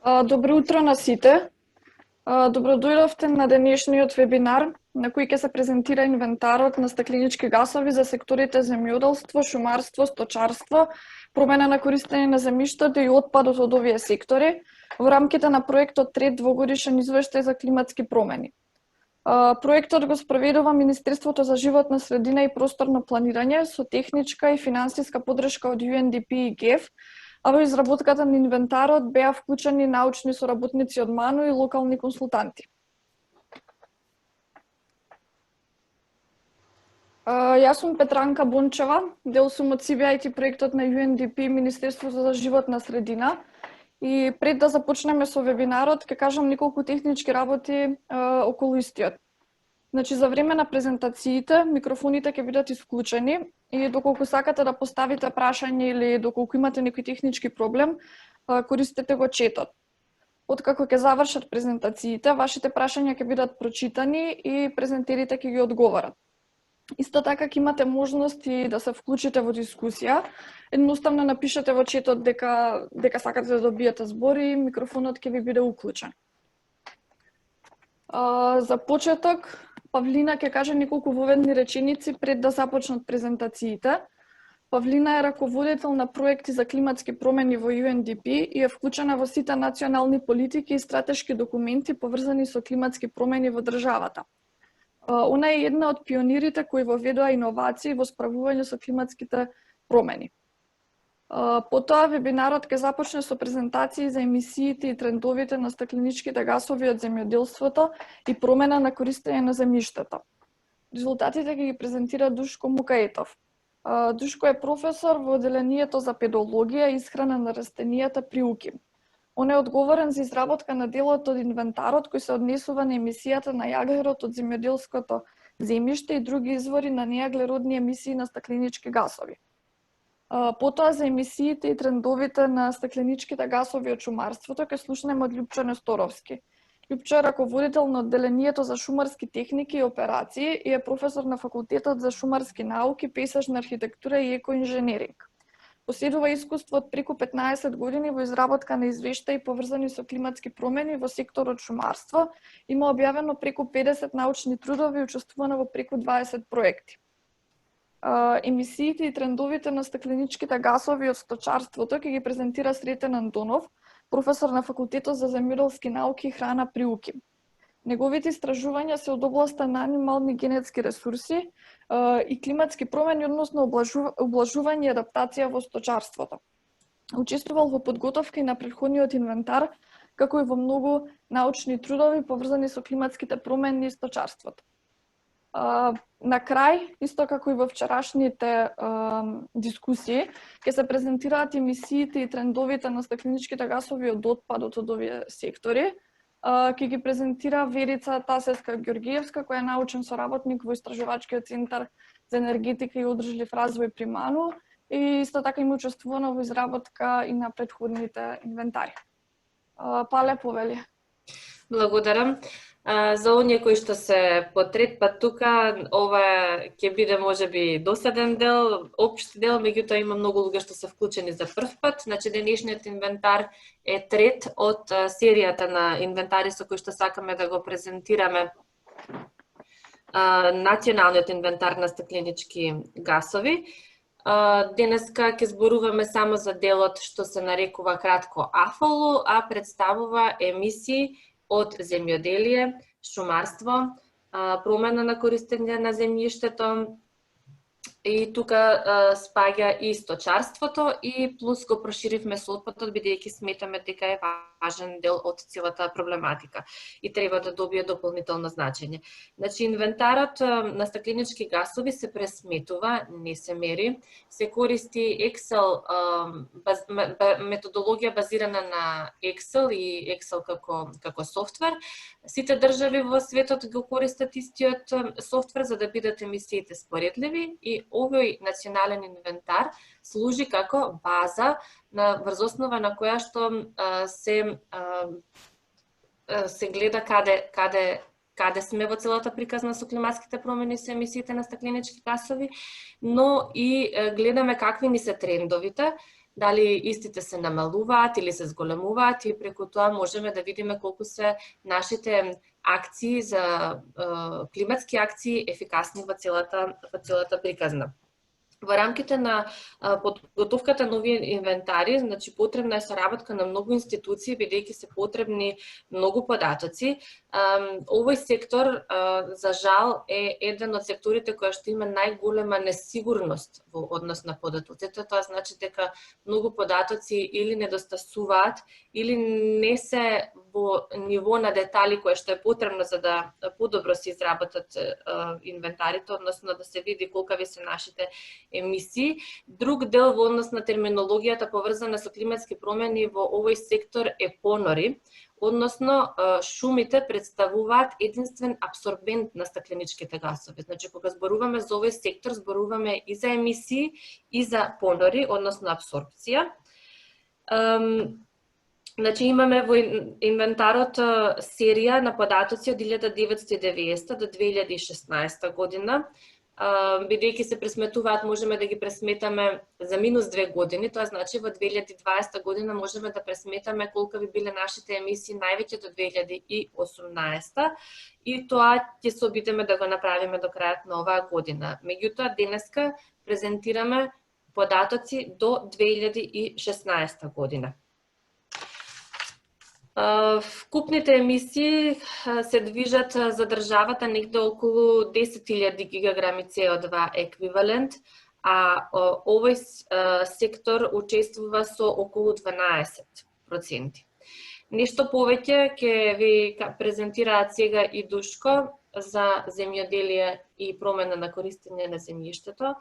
Добро утро на сите. Добро дојдовте на денешниот вебинар на кој ќе се презентира инвентарот на стакленички гасови за секторите земјоделство, шумарство, сточарство, промена на користење на земјиштето и отпадот од овие сектори во рамките на проектот Трет двогодишен извештај за климатски промени. Проектот го спроведува Министерството за животна средина и просторно планирање со техничка и финансиска поддршка од UNDP и ГЕФ, а во изработката на инвентарот беа вклучени научни соработници од МАНУ и локални консултанти. Јас сум Петранка Бончева, дел сум од CBIT проектот на UNDP, Министерството за животна средина. И пред да започнеме со вебинарот, ќе кажам неколку технички работи околу истиот. Значи, за време на презентациите, микрофоните ќе бидат исклучени и доколку сакате да поставите прашање или доколку имате некој технички проблем, користете го четот. Откако ќе завршат презентациите, вашите прашања ќе бидат прочитани и презентерите ќе ги одговорат. Исто така ќе имате можност и да се вклучите во дискусија. Едноставно напишете во четот дека сакате да добиете збор и микрофонот ќе ви биде уклучен. За почеток, Павлина ќе каже неколку воведни реченици пред да започнат презентациите. Павлина е раководител на проекти за климатски промени во UNDP и е вклучена во сите национални политики и стратешки документи поврзани со климатски промени во државата. Она е една од пионирите кои воведува иновации во справување со климатските промени. Потоа вебинарот ќе започне со презентации за емисиите и трендовите на стакленичките гасови од земјоделството и промена на користење на земјиштето. Резултатите ќе ги презентира Душко Мукаетов. Душко е професор во одделението за педологија и исхрана на растенијата при УКИМ. Он е одговорен за изработка на делот од инвентарот кој се однесува на емисијата на јаглерод од земјоделското земјиште и други извори на нејаглеродни емисии на стакленички гасови. Потоа за емисиите и трендовите на стакленичките гасови од шумарството ќе слушнеме од Љупчо Несторовски. Љупчо е раководител на одделението за шумарски техники и операции и е професор на факултетот за шумарски науки, пейсажна архитектура и екоинженеринг. Поседува искуство од преку 15 години во изработка на извештаи поврзани со климатски промени во секторот шумарство, има објавено преку 50 научни трудови и учествувано во преку 20 проекти. Емисиите и трендовите на стакленичките гасови од сточарството ќе ги презентира Сретен Антонов, професор на факултетот за земјоделски науки и храна при УКИМ. Неговите истражувања се од областа на анимални генетски ресурси и климатски промени, односно облажување и адаптација во сточарството. Учествувал во подготовка и на претходниот инвентар, како и во многу научни трудови поврзани со климатските промени и сточарството. На крај, исто како и во вчерашните дискусии, ќе се презентираат емисиите и трендовите на стакленичките гасови од отпадот од овие сектори. Ќе ги презентира Верица Тасевска-Ѓоргиевска, која е научен соработник во Истражувачкиот центар за енергетика и одржлив развој при МАНУ и исто така има учествувано во изработка и на претходните инвентари. Пале, повели. Благодарам. За оние кои што се по трет пат тука, ова ќе биде можеби досаден дел, општ дел, меѓутоа има многу луѓе што се вклучени за прв пат. Значи денешниот инвентар е трет од серијата на инвентари со кои што сакаме да го презентираме националниот инвентар на стакленички гасови. Денеска ќе зборуваме само за делот што се нарекува кратко АФОЛУ, а представува емисии од земјоделие, шумарство, промена на користење на земјиштето и тука спаѓа и сточарството и плюс го проширивме со отпадот бидејќи сметаме дека е важен дел од целата проблематика и треба да добие дополнително значење. Значи инвентарот на стакленички гасови се пресметува, не се мери, се користи Excel методологија базирана на Excel и Excel како софтвер. Сите држави во светот го користат истиот софтвер за да бидат емисиите споредливи и овој национален инвентар служи како база врз основа на која што се гледа каде сме во целата приказна со климатските промени со емисиите на стакленички гасови, но и гледаме какви ни се трендовите, дали истите се намалуваат или се зголемуваат, и преку тоа можеме да видиме колку се нашите акции за климатски акции ефикасни во целата приказна. Во рамките на подготовката на овие инвентари, значи потребна е соработка на многу институции, бидејќи се потребни многу податоци. Овој сектор, за жал, е еден од секторите која што има најголема несигурност во однос на податоците. Тоа значи дека многу податоци или недостасуваат, или не се во ниво на детали кое што е потребно за да подобро се изработат инвентарите, односно да се види колкави се нашите емисии. Друг дел во однос на терминологијата поврзана со климатски промени во овој сектор е понори, односно шумите представуваат единствен абсорбент на стакленичките гасови. Значи, кога зборуваме за овој сектор, зборуваме и за емисии, и за понори, односно абсорбција. Значи, имаме во инвентарот серија на податоци од 1990 до 2016 година. Бидејќи се пресметуваат, можеме да ги пресметаме за минус 2 години, тоа значи во 2020 година можеме да пресметаме колку би биле нашите емисии највеќе до 2018, и тоа ќе се обидеме да го направиме до крајот на оваа година. Меѓутоа, денеска презентираме податоци до 2016 година. Вкупните емисии се движат за државата негде околу 10.000 гигаграми CO2 еквивалент, а овој сектор учествува со околу 12%. Нешто повеќе ќе ви презентираат сега и Душко за земјоделие и промена на користење на земјиштето,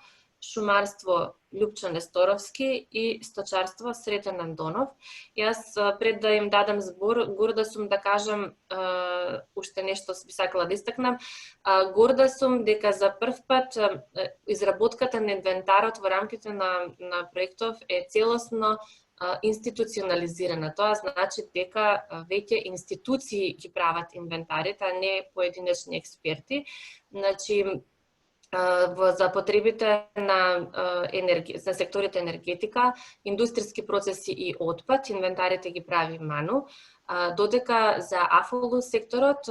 шумарство Љупчо Несторовски и сточарство Сретен Андонов. Јас пред да им дадам збор, горда сум да кажам уште нешто би сакала да истакнам. Горда сум дека за прв пат изработката на инвентарот во рамките на проектов е целосно институционализирана. Тоа значи дека веќе институции ги прават инвентарите, а не поединечни експерти. Значи, за потребите на секторите енергетика, индустријски процеси и отпад, инвентарите ги прави МАНУ, додека за АФОЛУ секторот,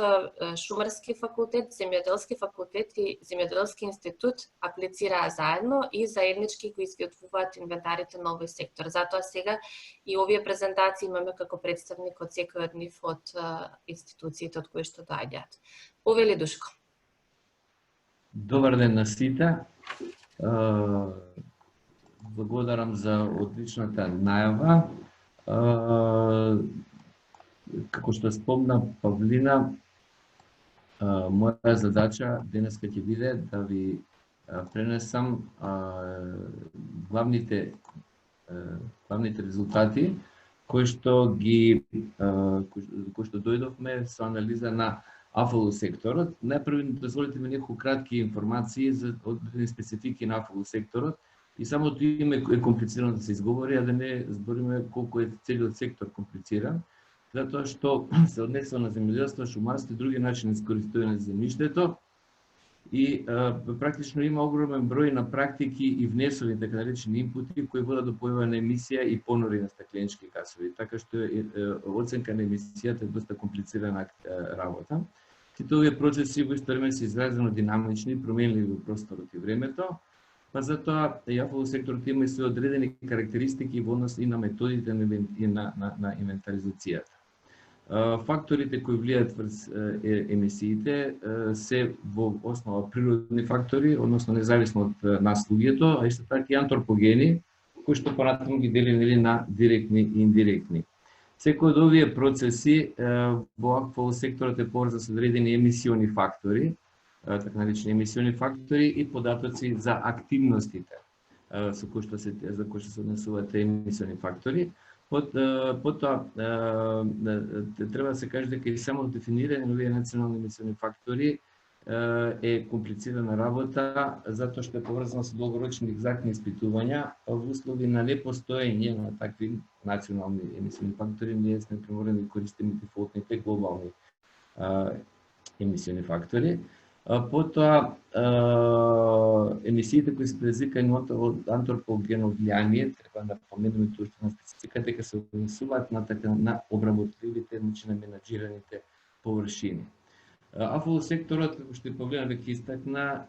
Шумарски факултет, Земјоделски факултет и Земјоделски институт аплицираа заедно и заеднички го изготвуваат инвентарите на овој сектор. Затоа сега и овие презентации имаме како представник од секој од нив од институциите од кои што доаѓаат. Повели Душко. Добар ден на сите. Благодарам за одличната најава. Како што спомна Павлина, моја задача денеска ќе биде да ви пренесам главните резултати кои што дојдовме со анализа на АФОЛУ секторот. Најпрво дозволите ми неколку кратки информации за одредени специфики на АФОЛУ секторот, и самото име е комплицирано да се изговори, а да не збориме колку е целиот сектор комплициран, затоа што се однесува на земјоделство, шумарство и други начини за користување на земјиштето, и практично има огромен број на практики и внесови, така наречени инпути, кои водат до појава на емисија и понори на стакленички гасови, така што оценка на емисијата е доста комплицирана работа. Сите овие процеси во исто време се изразено динамични, променливи во просторот и времето, па затоа АФОЛУ секторот има и свои одредени карактеристики во однос и на методите и на инвентаризацијата. Факторите кои влијаат врз емисиите се во основа природни фактори, односно независно од нас луѓето, а исто така и антропогени, кои што понатаму ги делим на директни и индиректни. Секој од овие процеси во АФОЛУ секторот е поврзан со одредени емисиони фактори, така наречени емисиони фактори и податоци за активностите за кои што се однесуваат емисиони фактори. Потоа треба да се каже дека и само дефинирање на овие национални емисиони фактори е комплицирана работа, затоа што е поврзана со долгорочни екзактни испитувања во услови на непостоење на такви национални емисиони фактори. Ние сме приморени да користиме дефолтните глобални емисиони фактори. Потоа, емисиите кои се предизвикани од антропогено влијание, треба да напоменеме туристична специфика, дека се однесуваат на обработливите, значи на менаџираните површини. Афолосекторот, што и Павлина веќе истакна,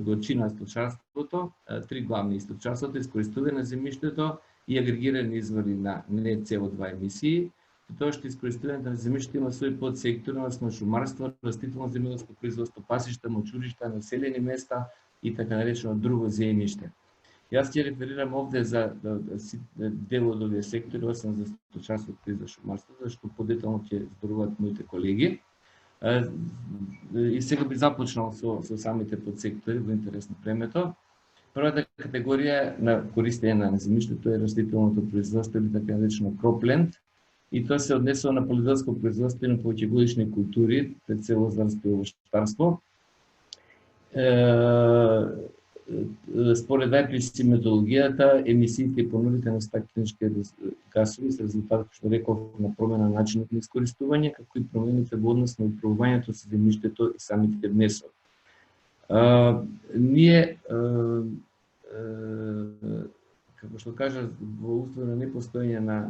го чина сточарството, три главни: сточарството, искористување на земјиштето и агрегирани извори на не CO2 емисии. Тоа што искористувањето на земјиштето има своји подсектори, односно шумарство, растително земјоделско производство, пасишта, мочуришта, населени места и така наречено друго земјиште. Јас ќе реферирам овде за дел од овие сектори, освен за сточарството и за шумарството, зашто подетално ќе зборуваат моите колеги. И сега би започнал со самите подсектори во интерес на времето. Првата категорија на користење на земјиштето е растителното производство или така наречено кропленд. И тоа се однесува на полиделско производство и на повеќегодишни култури, пред се лозарство и овощарство. Според IPCC методологијата, емисиите и понудите на стакленички гасови се резултат, што реков, на промена на начинот на искористување, како и промените во однос на управувањето со земјиштето и самите внесови. Ние, како што кажа, во услови на непостоење на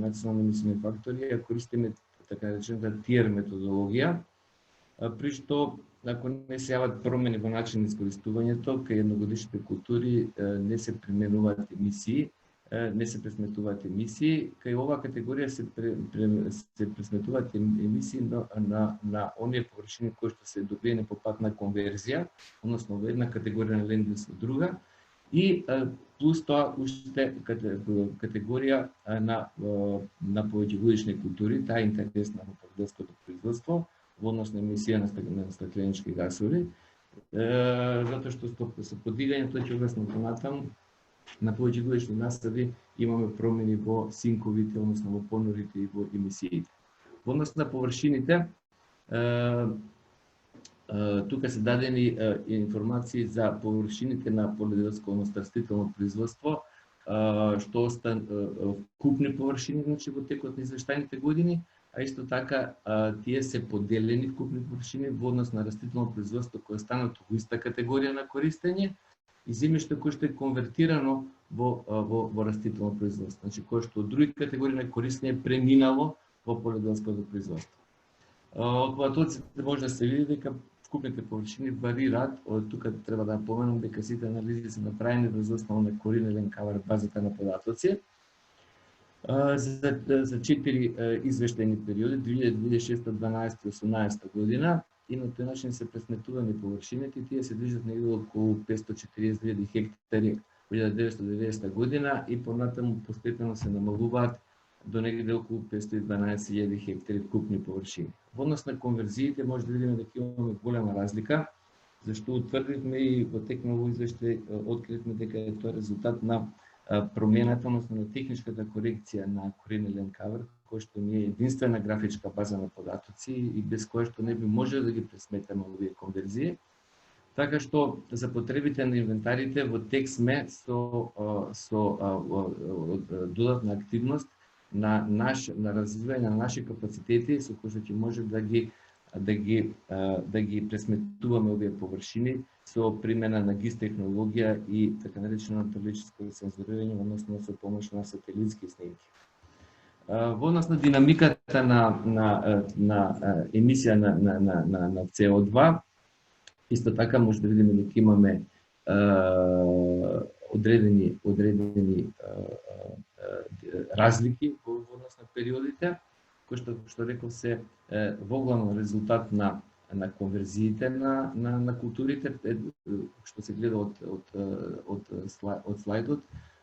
национални емисиони фактори, ја користиме така речената тиер методологија, при што ако не се јават промени во начин на искористувањето, кај едногодишните култури не се применуваат емисии, не се пресметуваат емисии, кај оваа категорија се пресметуваат емисии на оние површини кои што се добиени по пат на конверзија, односно во една категорија на лендис во друга, и плюс тоа уште категорија на повеќегодишни култури, таа е интересна во полиделското производство, во однос на емисија на стакленички гасови, затоа што со подигањето ќе објаснам понатаму, на повеќегодишни насади имаме промени во синковите, односно во понорите и во емисиите. Во однос на површините, тука се дадени информации за површините на полиделско, односно растително производство, што остан купни површини, значи во текот на извештајните години, а исто така тие се поделени вкупни површини во однос на растително производство кое останато во иста категорија на користење и земјиште кое што е конвертирано во растително производство, значи кое што од други категории на користење преминало во полиделското производство. Од податоците може да се види дека вкупните површини варираат, тука треба да напоменам дека сите анализи се направени врз основа на Коринелен Кавар базата на податоци за 4 извештајни периоди 2006, 2012 и 2018 година, и на тој начин се пресметувани површините, тие се движат негде околу 542 хектари во 1990 година и понатаму постепено се намалуваат до негде околу 512.000 хектари вкупни површини. Во однос на конверзиите може да видиме дека имаме голема разлика, зашто утврдивме и во тек на овој извештај откривме дека е тоа резултат на промената, односно на техничката корекција на Коринелен Кавар, кој што не е единствена графичка база на податоци и без која што не би можело да ги пресметаме овие конверзии. Така што за потребите на инвентарите во тек сме со додатна активност на развивање на наши капацитети со кои што ќе може да ги пресметуваме овие површини со примена на ГИС технологија и така наречено табличко сензорирање, односно со помош на сателитски снимки. Во однос на динамиката на емисија на CO2, исто така може да видиме дека имаме одредени разлики во однос на периодите, кои што реков се воглавно резултат на конверзиите на културите, што се гледа од слайдот,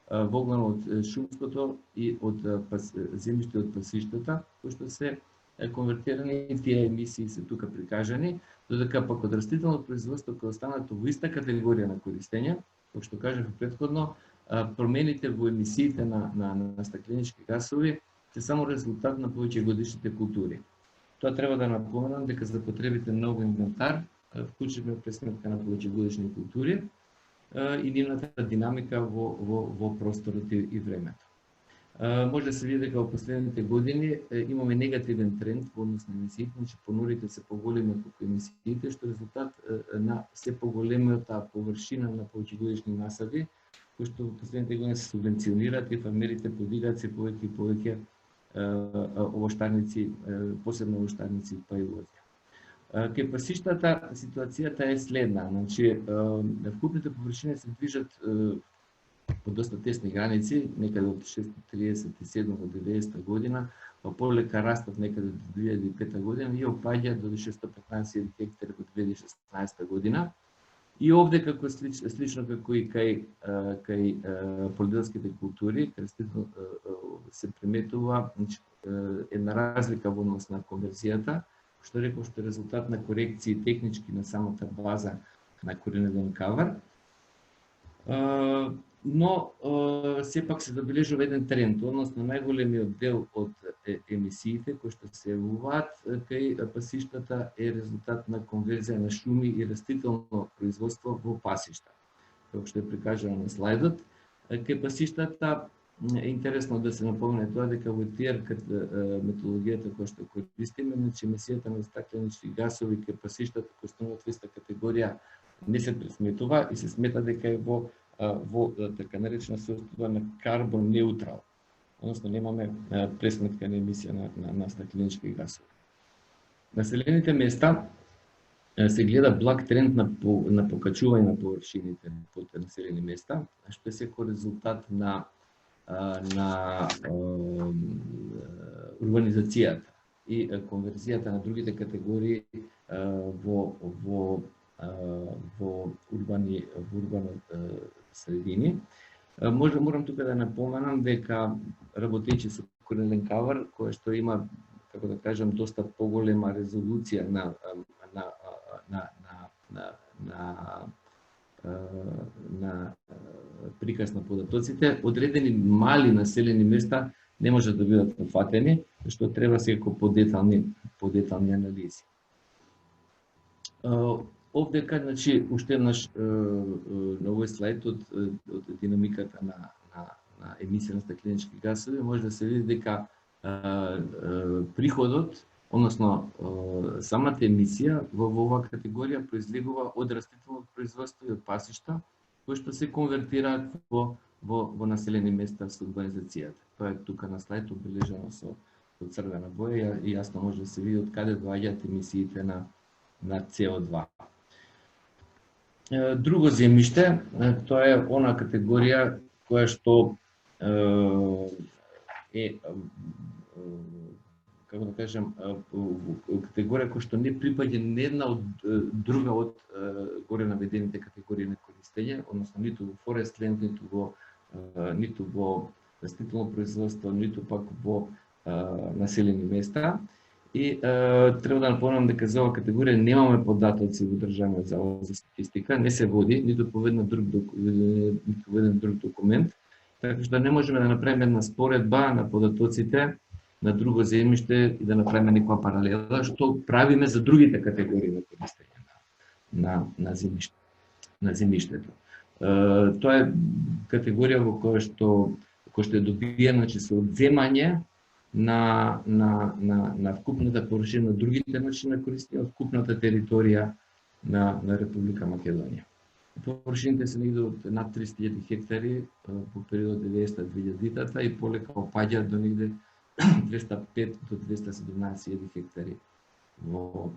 воглавно од шумското и од земјиште од пасиштата, кои што се конвертирани и тие емисии се тука прикажани, додека пак од растително производство кој останато во иста категорија на користење, како што кажав претходно, промените во емисиите на стакленички гасови се само резултат на повеќегодишните култури. Тоа треба да напоменам дека за потребите на овој инвентар вклучивме пресметка на повеќегодишни култури и нивната динамика во просторот и времето. Може да се види дека во последните години имаме негативен тренд во однос на емисиите, значи понорите се поголеми колку емисиите, што е резултат на се поголемата површина на повеќегодишни насади, кои што во последните години се субвенционираат и фермерите подигаат се повеќе и повеќе овоштарници, посебно овоштарници па и лозја. Кај пасиштата ситуацијата е следна, значи вкупните површини се движат по доста тесни граници, некаде од 637 до 90 година, па полека растат некаде до 2005 година и опаѓа до 615 хектари во 2016 година. И овде како слично како и кај полиделските култури, се приметува една разлика во однос на конверзијата, што реков што е резултат на корекции технички на самата база на коренеден кавар. Но сепак се забележува еден тренд, односно најголемиот дел од емисиите кои што се јавуваат кај пасиштата е резултат на конверзија на шуми и растително производство во пасишта. Како што е прикажано на слайдот, кај пасиштата е интересно да се напомене тоа дека во ТИР методологијата која што користиме, значи емисијата на стакленички гасови кај пасиштата кои стануваат во иста категорија не се пресметува и се смета дека е во така наречена состојба на карбон неутрал. Односно немаме пресметка на емисија на стакленички гасови. Населените места се гледа благ тренд на покачување на површините под населени места, што е секој резултат на урбанизацијата и конверзијата на другите категории во урбани средини. Морам тука да напоменам дека работејќи со коренеден кавар, кој што има, како да кажам, доста поголема резолуција на приказ на податоците, одредени мали населени места не можат да бидат нафатени, што треба секако подетални анализи. Овде кај, значи, уште еднаш на овој слайд од динамиката на емисија на стакленички гасови, може да се види дека приходот, односно самата емисија во оваа категорија произлегува од растително производство и од пасишта, кои што се конвертираат во населени места со урбанизацијата. Тоа е тука на слайд обележано со црвена боја и јасно може да се види од каде доаѓаат емисиите на CO2. Друго земјиште, тоа е она категорија која што е, како да кажем, категорија која што не припаѓа ни една од друга од горе наведените категории на користење, односно ниту во форестленд, ниту во растително производство, ниту пак во населени места. И треба да напомнам дека за оваа категорија немаме податоци во Државниот завод за статистика, не се води ниту по еден друг документ, така што не можеме да направиме една споредба на податоците на друго земјиште и да направиме некоја паралела што правиме за другите категории на користење на земјиштето. Тоа е категорија во која што е добиена, значи со одземање на вкупната површина на другите начини на користење од вкупната територија на Република Македонија. Површините се негде од над 30.000 хектари во периодот 90-2000 и полека опаѓаат до негде 205 до 217.000 хектари во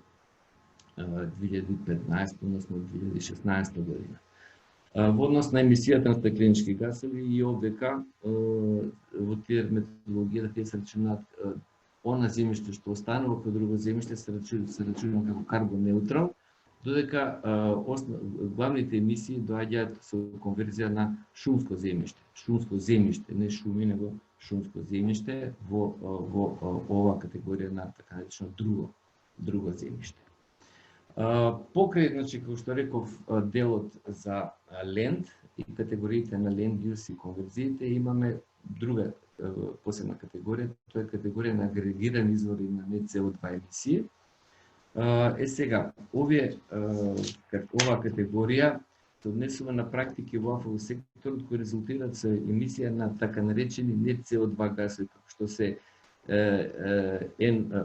2015, односно 2016 година. Во однос на емисијата на стакленички гасови и овдека во тие методологија тие се рачунаат она земјиште што останува кај друго земјиште се рачунува како карбон неутрал, додека главните емисии доаѓаат со конверзија на шумско земјиште. Шумско земјиште, не шуми, него шумско земјиште во оваа категорија на така наречено друго земјиште. Покрај, значи, како што реков, делот за ленд и категориите на ленд юз и конверзиите, имаме друга посебна категорија, тоа е категорија на агрегирани извори на не CO2 емисии. Сега, оваа категорија се однесува на практики во АФЛ секторот кои резултираат со емисија на така наречени не CO2 гасови, како што се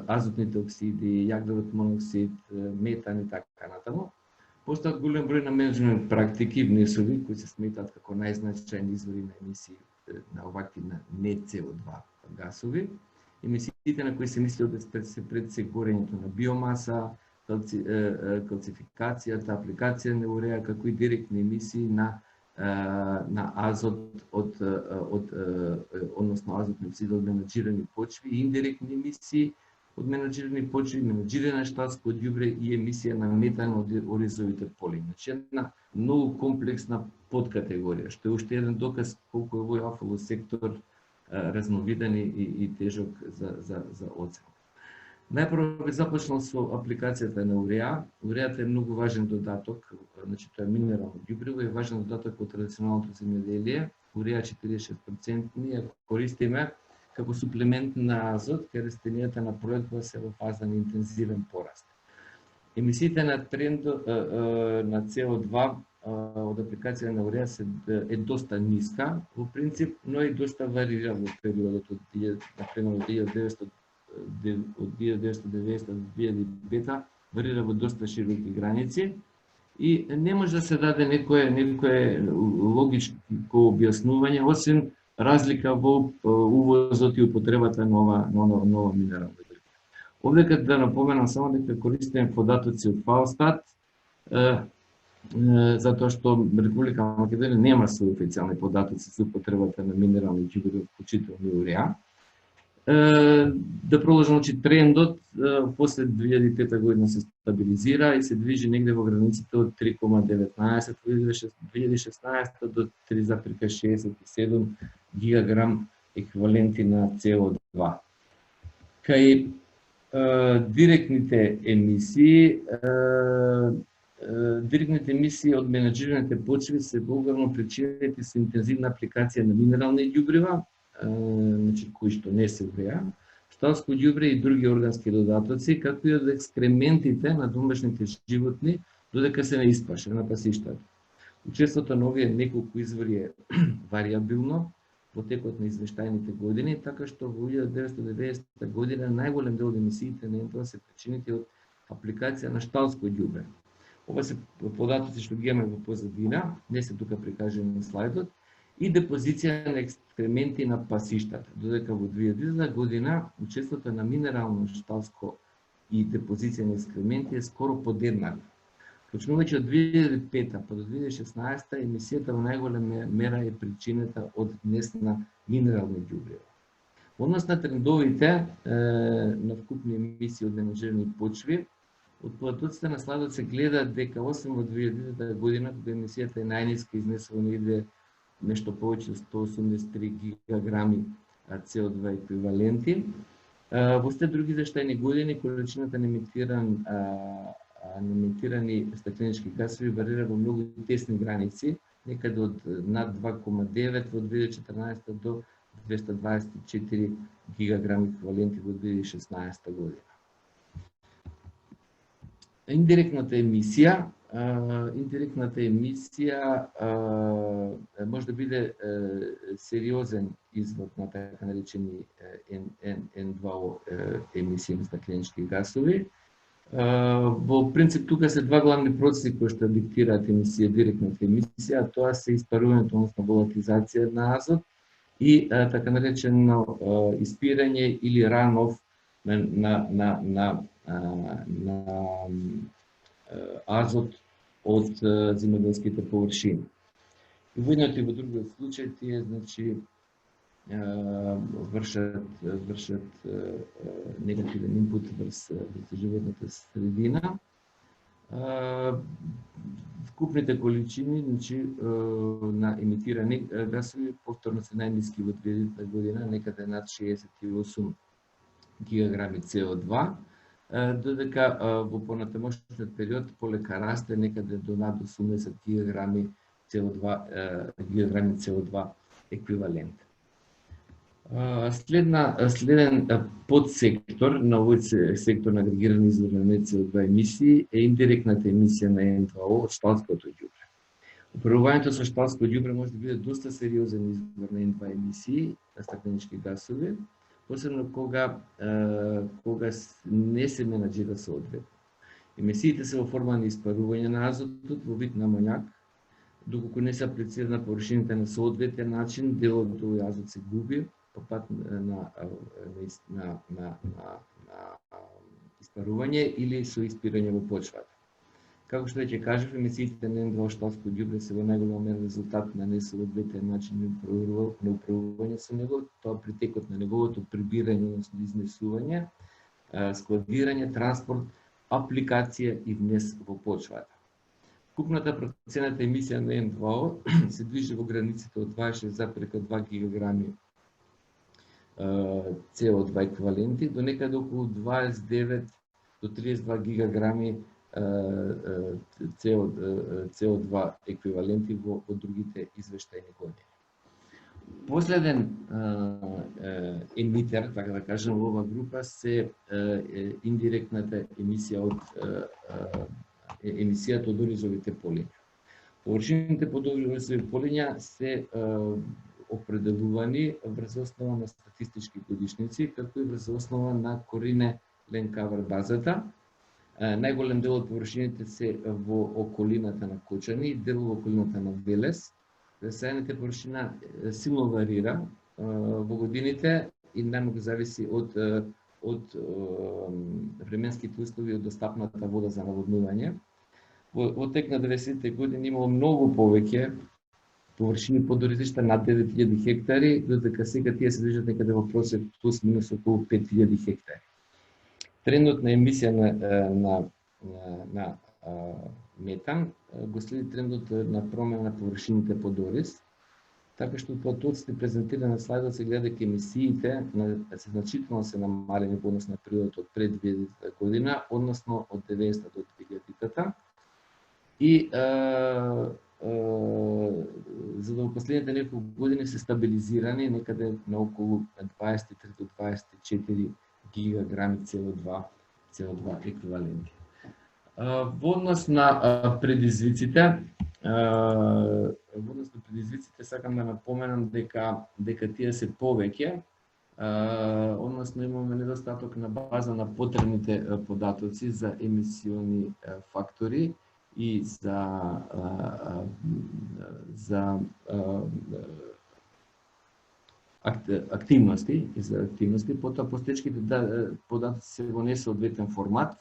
азотните оксиди, јагдовиот моноксид, метан и така натаму. Постојат голем број на менеджмент практики внесови кои се сметаат како најзначајни извори на емисии на овакви не CO2 гасови. Емисиите на кои се мисли пред се горењето на биомаса, калцификацијата, апликација на уреа, како и директни емисии на азот односно азотни оксиди од менаџирани почви и индиректни емисии од менаџирани почви, менаџирана шталско ѓубре и емисија на метан од оризовите поли. Значи една многу комплексна подкатегорија, што е уште еден доказ колку е овој АФЛ сектор разновиден и тежок за оценка. Најпрво би започнал со апликацијата на уреа. Уреата е многу важен додаток, значи тоа е минерално ѓубриво и важен додаток од традиционалното земјоделие. Уреа 46% ја користиме како суплемент на азот, каде растенијата на пројектува се во фаза на интензивен пораст. Емисиите на на CO2 од апликација на уреа е доста ниска во принцип, но и доста варира во периодот од 1990 до 2005 варира во доста широки граници и не може да се даде некое логичко објаснување освен разлика во увозот и употребата на ова минерална ѓубриво. Овде да напоменам само дека користиме податоци од Фаустат, затоа што Република Македонија нема свои официјални податоци за употребата на минерални ѓубрива, вклучително и уреа. Да продолжам, значи трендот после 2005 година се стабилизира и се движи негде во границите од 3,19 во 2016 до 3,67 гигаграм еквиваленти на CO2. Кај директните емисии од менаџираните почви се vulgarно причинети со интензивна апликација на минерални ѓубрива, значи кои што не се уреа, шталско ѓубре и други органски додатоци, како и од екскрементите на домашните животни, додека се на испаше на пасиштата. Учеството на овие неколку извори е вариабилно во текот на извештајните години, така што во 1990 година најголем дел од емисиите на НТО се причинети од апликација на шталско ѓубре. Ова се податоци што ги имаме во позадина, не се тука прикажени на слайдот, и депозиција на екскременти на пасиштата, додека во 2000 година учеството на минерално шталско и депозиција на екскременти е скоро подеднакво. Почнувајќи од 2005 па до 2016 емисијата во најголема мера е причинета од внес на минерални ѓубрива. Во однос на трендовите на вкупни емисии од менаџирани почви, од податоците на слайдот се гледа дека освен во 2000 година, кога емисијата е најниска, изнесува негде нешто повеќе од 183 гигаграми CO2 еквиваленти. Во сте други извештајни години количината на емитирани стакленички гасови варира во многу тесни граници, некаде од над 2,9 во 2014 до 224 гигаграми еквиваленти во 2016 година. Индиректната емисија може да биде сериозен извор на така наречени N2O емисии на стакленички гасови. Во принцип тука се два главни процеси кои што диктираат директната емисија, а тоа се испарувањето, односно волатизација на азот и така наречено испирање или runoff на азот од земјоделските површини. И во едниот и во другиот случај тие значи вршат негативен инпут врз животната средина. Вкупните количини значи на емитирани гасови повторно се најниски во 2000 година, некаде над 68 гигаграми CO2, додека во понатамошниот период полека расте некаде до над 80 гигаграми CO2 еквивалент. Следен подсектор на овој сектор на агрегирани извори на CO2 емисии е индиректната емисија на N2O од шталското ѓубре. Управувањето со шталско ѓубре може да биде доста сериозен извор на N2 емисии на стакленички гасови, посебно кога не се менаџира соодветно. Емисиите се во форма на испарување на азотот во вид на амоњак, доколку не се аплицира на површините на соодветен начин, дел од тој азот се губи по пат на испарување или со испирање во почвата. Како што веќе кажав, емисиите на N2 шталско ѓубре се во најголема мера резултат на несоодветен начин на управување со него, тоа притекот на неговото прибирање, односно изнесување, складирање, транспорт, апликација и внес во почвата. Купната процената емисија на N2O се движи во границите од 26,2 гигаграми CO2 еквиваленти до некаде околу 29 до 32 гигаграми CO2 еквиваленти во другите извештајни години. Последен емитер, така да кажем, во ова група се индиректната емисија од емисијата од оризовите полиња. Површините под оризови полиња се определувани врз основа на статистички годишници, како и врз основа на Корине Ленкавер базата. Најголем дел од површините се во околината на Кочани и дел во околината на Велес. Засејаните површина силно варира во годините и најмногу зависи од временските услови, од достапната вода за наводнување. Во тек на 90-те години имало многу повеќе површини под оризишта над 9000 хектари, додека сега тие се движат некаде во просек плюс минус околу 5000 хектари. Трендот на емисија на метан го следи трендот на промена на површините под ориз, така што платоците презентира на слайдот се гледа дека емисиите се значително се намалени во однос на периодот од пред 2000 година, односно од 90 до 2000-та. И за да во последните неколку години се стабилизирани некаде на околу 23 до 24 гигаграми CO2 еквиваленти. Во однос на предизвиците, сакам да напоменам дека тие се повеќе, односно имаме недостаток на база на потребните податоци за емисиони фактори и за активности, потоа постечките податоци се во несоодветен формат,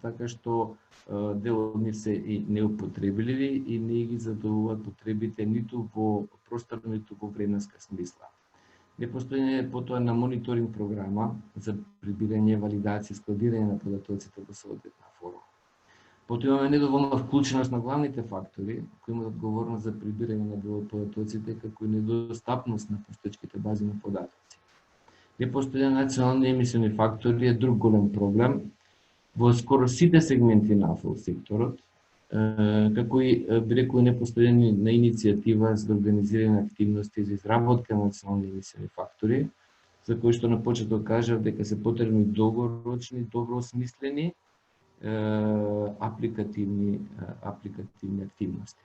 така што дел од нив се и неупотребливи и не ги задоволуваат потребите ниту во просторно, ниту во временска смисла. Непостојање потоа на мониторинг програма за прибирање, валидација, складирање на податоците во соодветна форма. Потоа имаме недоволна вклученост на главните фактори, кои имаат одговорност за прибирање на дел од податоците, како и недостапност на постоечките бази на податоци. Непостојање на национални емисиони фактори е друг голем проблем во скоро сите сегменти на АФЛ секторот, како и би рекол непостојање на иницијатива за организирање активности за изработка на национални емисиони фактори, за кои што на почеток кажав дека се потребни долгорочни, добро осмислени апликативни активности.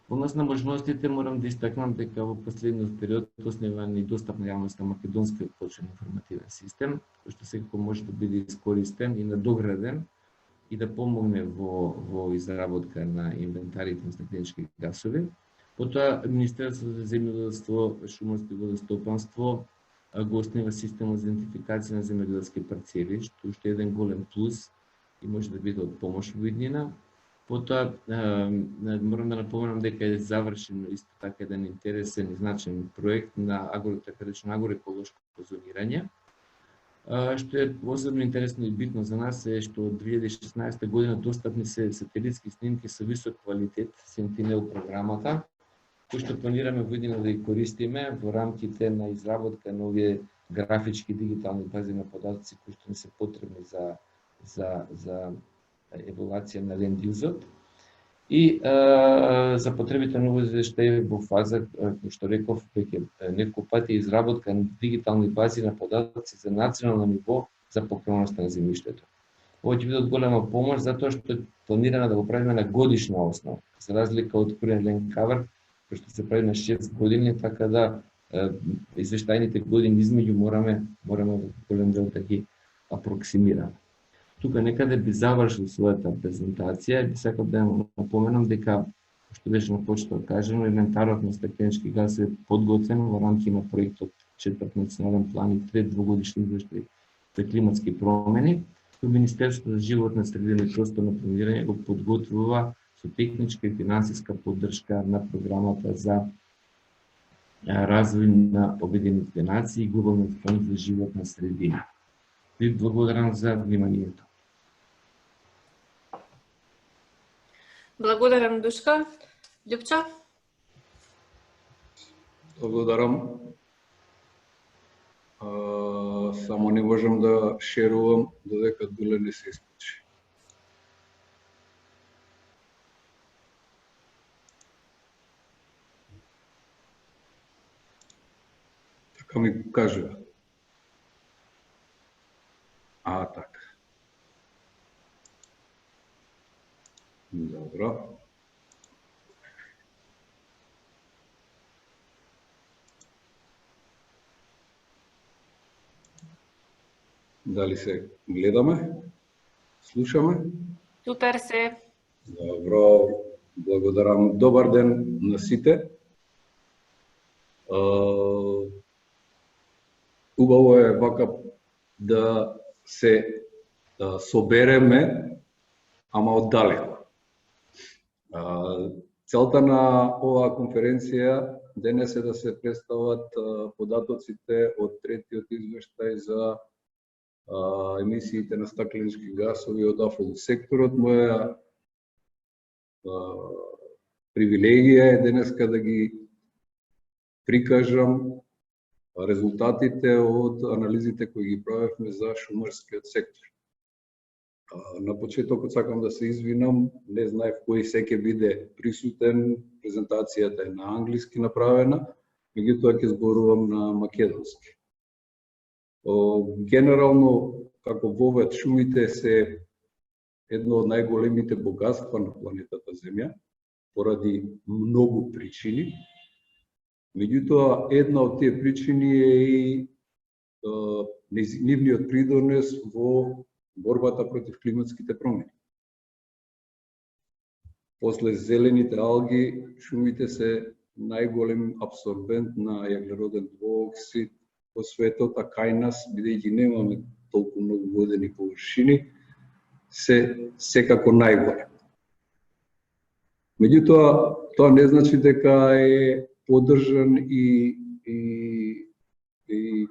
Во однос на можностите морам да истакнам дека во последниот период основан и достапна јавност на македонскиот почвен информативен систем, кој што секако може да биде искористен и надограден и да помогне во изработка на инвентарите на стакленички гасови. Потоа Министерството за земјоделство, шумарство и водостопанство го основа система за идентификација на земјоделски парцели, што уште е еден голем плюс и може да биде од помош во иднина. Потоа морам да напоменам дека е завршен исто така еден интересен и значаен проект на така речено агроеколошко зонирање. Што е посебно интересно и битно за нас е што од 2016 година достапни се сателитски снимки со висок квалитет, Sentinel програмата, кои што планираме во иднина да ги користиме во рамките на изработка на овие графички дигитални бази на податоци кои што не се потребни за еволуација на ленд юзот и за потребите на овој извештај во фаза, кој што реков, веќе неколку пати изработка на дигитални бази на податоци за национално ниво за покриваност на земјиштето. Ова ќе биде од голема помош затоа што планираме да го правиме на годишна основа, за разлика од Current Cover, кој што се прави на 6 години, така да извештајните години измеѓу мораме голем дел да ги апроксимираме. Тука некаде би завршил својата презентација и би сакал да напоменам дека, што беше на почеток кажано, инвентарот на стакленички гаси е подготвен во рамки на проектот Четврт национален план и трет двогодишни извештај за климатски промени, кој Министерството за животна средина и просторно планирање го подготвува со техничка и финансиска поддршка на програмата за развој на Обединетите нации и Глобалниот фонд за животна средина. Ви благодарам за вниманието. Благодарам, Душка. Љупчо? Благодарам. Само не можам да шерувам додека Дуле не се исклучи. Така ми кажува. Така. Добро. Дали се гледаме? Слушаме? Супер се. Добро, благодарам. Добар ден на сите. Убаво е вака да се собереме, ама оддалеко. Целта на оваа конференција денес е да се представат податоците од третиот извештај за емисиите на стакленички гасови од АФЛ секторот. Моја привилегија е денеска да ги прикажам резултатите од анализите кои ги правевме за шумарскиот сектор. На почетокот сакам да се извинам, не знаев кој се ќе биде присутен, презентацијата е на англиски направена, меѓутоа ќе зборувам на македонски. Генерално, како вовед, шумите се едно од најголемите богатства на планетата Земја, поради многу причини. Меѓутоа, една од тие причини е и нивниот придонес во борбата против климатските промени. После зелените алги, шумите се најголем абсорбент на јаглероден двуоксид во светот, а кај нас, бидејќи немаме толку многу водени површини, се секако најголем. Меѓутоа, тоа не значи дека е поддржан и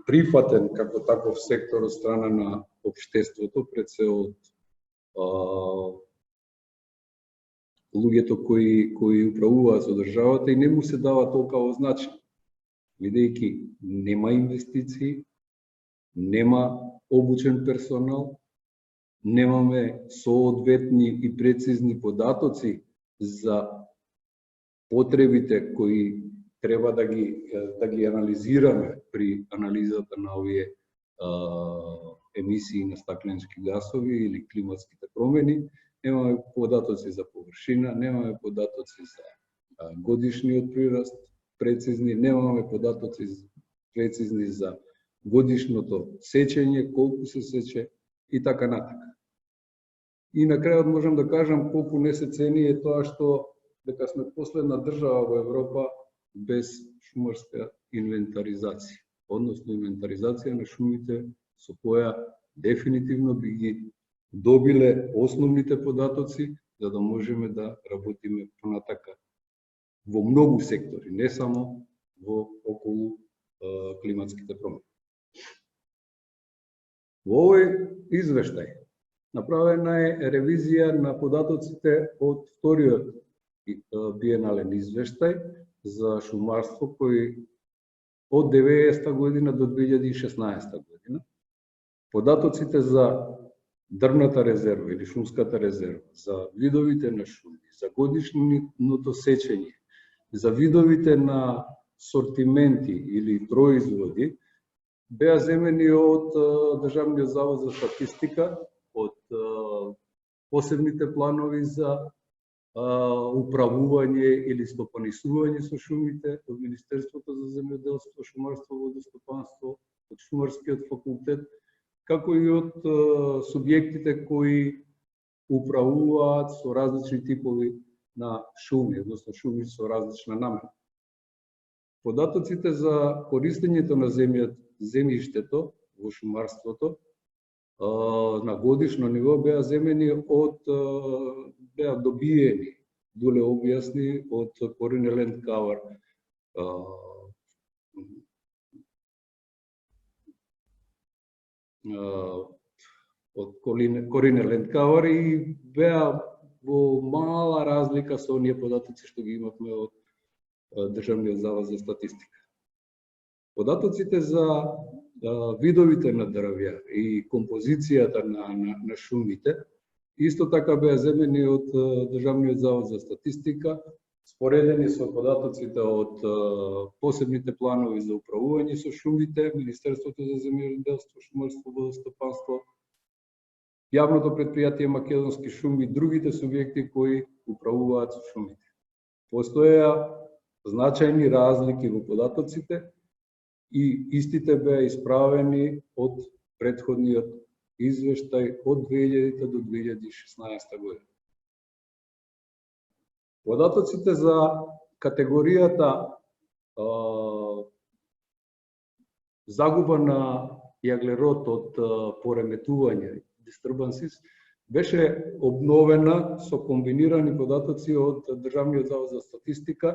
прифатен како таков сектор од страна на општеството, пред се од луѓето кои управуваат со државата и не му се дава толкова значење, бидејќи нема инвестиции, нема обучен персонал, немаме соодветни и прецизни податоци за потребите кои треба да ги анализираме при анализата на овие емисии на стакленички гасови или климатските промени. Немаме податоци за површина, немаме податоци за годишниот прираст прецизни, немаме податоци прецизни за годишното сечење, колку се сече и така натака. И на крајот можам да кажам колку не се цени е тоа што дека сме последна држава во Европа без шумарска инвентаризација, односно инвентаризација на шумите со која дефинитивно би ги добиле основните податоци за да можеме да работиме понатака во многу сектори, не само во околу климатските промени. Во овој извештај направена е ревизија на податоците од вториот биенален извештај за шумарство кој од 90-та година до 2016 година. Податоците за дрвната резерва или шумската резерва, за видовите на шуми, за годишното сечење, за видовите на сортименти или производи беа земени од Државниот завод за статистика, од посебните планови за управување или стопанисување со шумите од Министерството за земјоделство, шумарство, водостопанство, од Шумарскиот факултет, како и од субјектите кои управуваат со различни типови на шуми, односно шуми со различна намена. Податоците за користењето на земјиштето во шумарството на годишно ниво беа добиени, дуле објасни од Корине Лендкауер, и беа во мала разлика со оние податоци што ги имавме од Државниот завод за статистика. Податоците за видовите на дрвја и композицијата на шумите исто така беа земени од Државниот завод за статистика, споредени со податоците од посебните планови за управување со шумите, Министерството за земјоделство, шумарство, водостопанство, Јавното претпријатие Македонски шуми и другите субјекти кои управуваат со шумите. Постоеа значајни разлики во податоците и истите беа исправени од претходниот извештај од 2000 до 2016 година. Податоците за категоријата загуба на јаглерод од пореметување, disturbances, беше обновена со комбинирани податоци од Државниот завод за статистика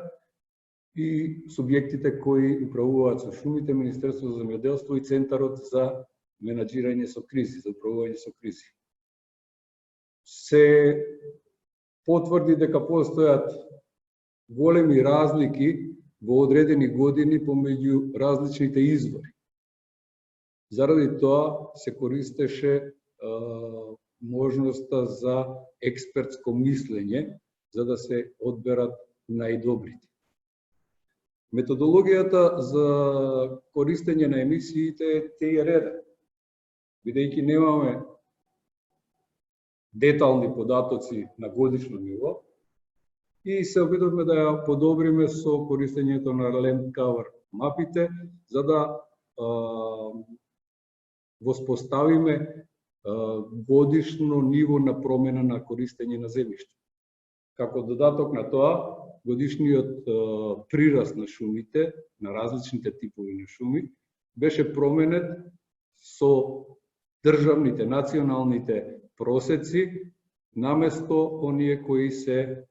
и субјектите кои управуваат со шумите, Министерството за земјоделство и Центарот за менаџирање со кризи, за управување со кризи. Се потврди дека постојат големи разлики во одредени години помеѓу различните извори. Заради тоа се користеше можноста за експертско мислење за да се одберат најдобрите. Методологијата за користење на емисиите е TR1, бидејќи немаме детални податоци на годишно ниво и се обидовме да ја подобриме со користењето на Лендкауер мапите за да воспоставиме годишно ниво на промена на користење на земјиште. Како додаток на тоа, годишниот прираст на шумите, на различните типови на шуми, беше променет со државните, националните просеци, наместо оние кои се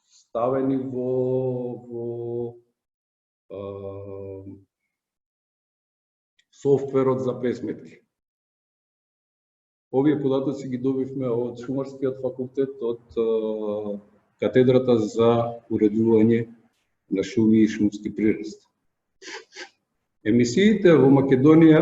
ставени во софтверот за пресметки. Овие податоци ги добивме од Шумарскиот факултет, од катедрата за уредување на шуми и шумски прираст. Емисиите во Македонија,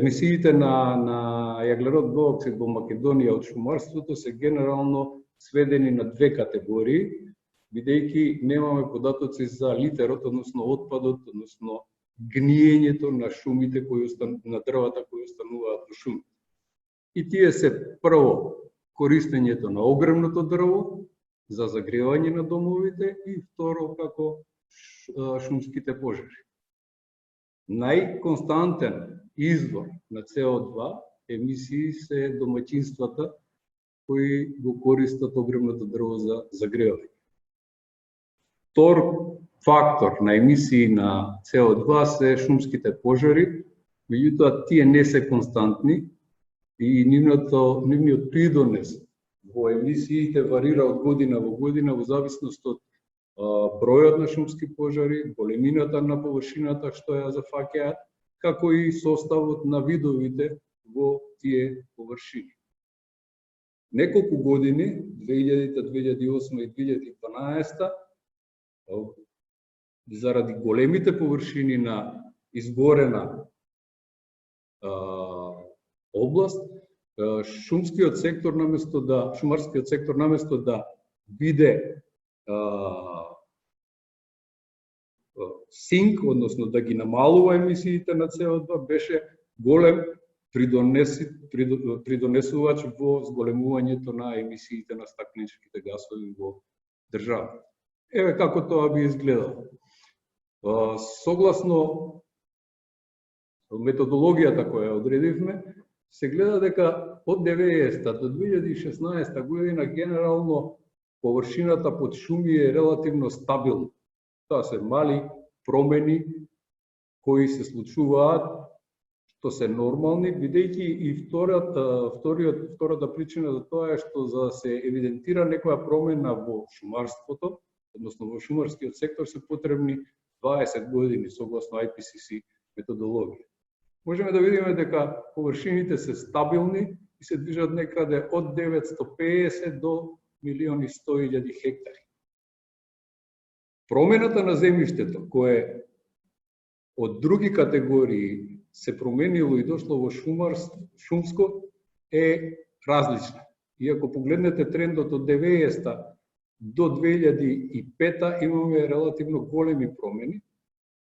емисиите на јаглерод двуоксид во Македонија од шумарството се генерално сведени на две категории, бидејќи немаме податоци за литерот, односно отпадот, односно гниењето на шумите на дрвата кои остануваат во шумите. И тие се прво користењето на огремното дрво за загревање на домовите и второ како шумските пожари. Најконстантен извор на CO2 емисии се домаќинствата кои го користат огремното дрво за загревање. Втор фактор на емисии на CO2 се шумските пожари, меѓутоа тие не се константни и нивниот придонес во емисиите варира од година во година во зависност од бројот на шумски пожари, големината на површината што ја зафаќаат, како и составот на видовите во тие површини. Неколку години, 2000, 2008 и 2012, заради големите површини на изгорена област, шумарскиот сектор наместо да биде синк, односно да ги намалува емисиите на CO2, беше голем придонесувач во зголемувањето на емисиите на стакленичките гасови во држава. Еве како тоа би изгледало. Согласно методологијата која одредивме, се гледа дека од 90-та до 2016 година генерално површината под шуми е релативно стабилна. Тоа се мали промени кои се случуваат, што се нормални, бидејќи и втората причина за тоа е што за да се евидентира некоја промена во шумарството, односно во шумарскиот сектор, се потребни 20 години согласно IPCC методологија. Можеме да видиме дека површините се стабилни и се движат некаде од 950 до 1.100.000 хектари. Промената на земјиштето, кое од други категории се променило и дошло во шумско, е различна. И ако погледнете трендот од 90-та до 2005-та имаме релативно големи промени,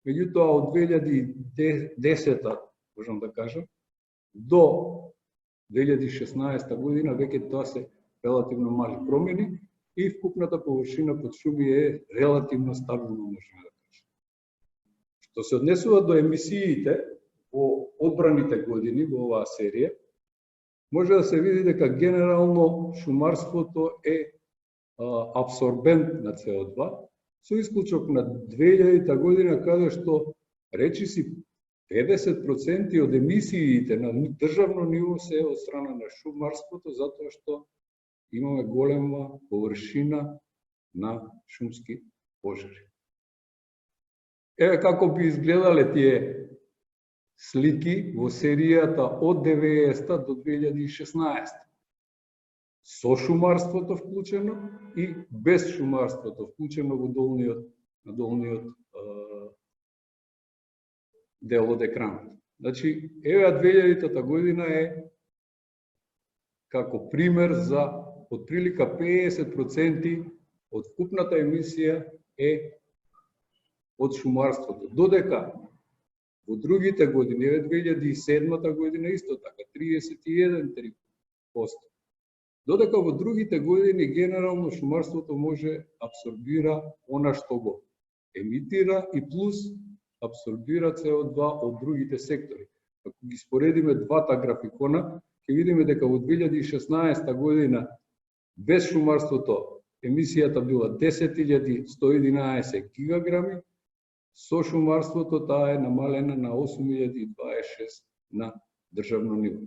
меѓутоа од 2010-та, можам да кажам, до 2016 година веќе тоа се релативно мали промени и вкупната површина под шуми е релативно стабилна, можеме да кажем. Што се однесува до емисиите во одбраните години во оваа серија, може да се види дека генерално шумарството е абсорбент на CO2, со исклучок на 2000 година, каде што речиси 50% од емисиите на државно ниво се од страна на шумарството, затоа што имаме голема површина на шумски пожари. Еве како би изгледале тие слики во серијата од 90-та до 2016. Со шумарството вклучено и без шумарството вклучено во долниот дел од екранот. Значи, еве 2000-та година е како пример за отприлика 50% од вкупната емисија е од шумарството. Додека во другите години, 2007 година исто така, 31%. Додека во другите години генерално шумарството може абсорбира она што го емитира и плюс абсорбира CO2 од другите сектори. Ако ги споредиме двата графикона, ќе видиме дека во 2016 година без шумарството емисијата била 10.111 гигаграми, со шумарството таа е намалена на 8.026 на државно ниво.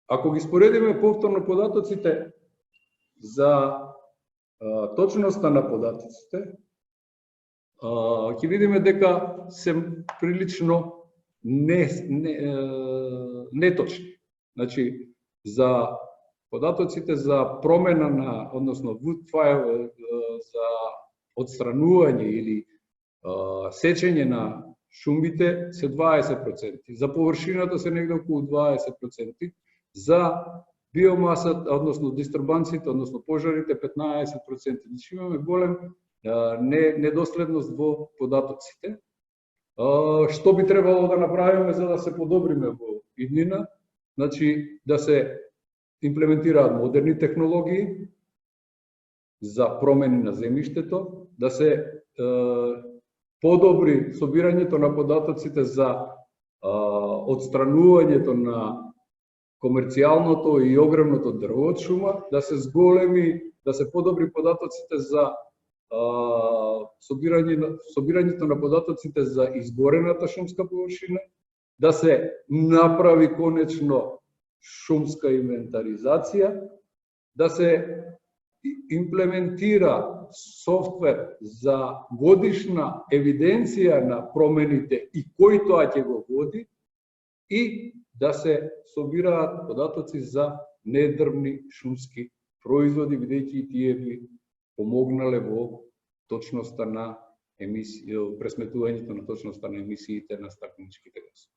Ако ги споредиме повторно податоците за точноста на податоците, ќе видиме дека се прилично неточни. Значи, за податоците за промена на, односно wood fire, за отстранување или сечење на шумите се 20%, за површината се негде околу 20%, за биомасата, односно дистрбанците, односно пожарите 15%. Значи имаме голем недоследност во податоците. Што би требало да направиме за да се подобриме во иднина? Значи да се имплементираат модерни технологии за промени на земјиштето, да се подобри собирањето на податоците за отстранувањето на комерцијалното и огромното дрво од шума, да се зголеми, да се подобри податоците за собирањето на податоците за изгорената шумска површина, да се направи конечно шумска инвентаризација, да се имплементира софтвер за годишна евиденција на промените и кој тоа ќе го води и да се собираат податоци за недрвни шумски производи, бидејќи тие би помогнале во точноста на пресметувањето на точноста на емисиите на стакленичките гасови.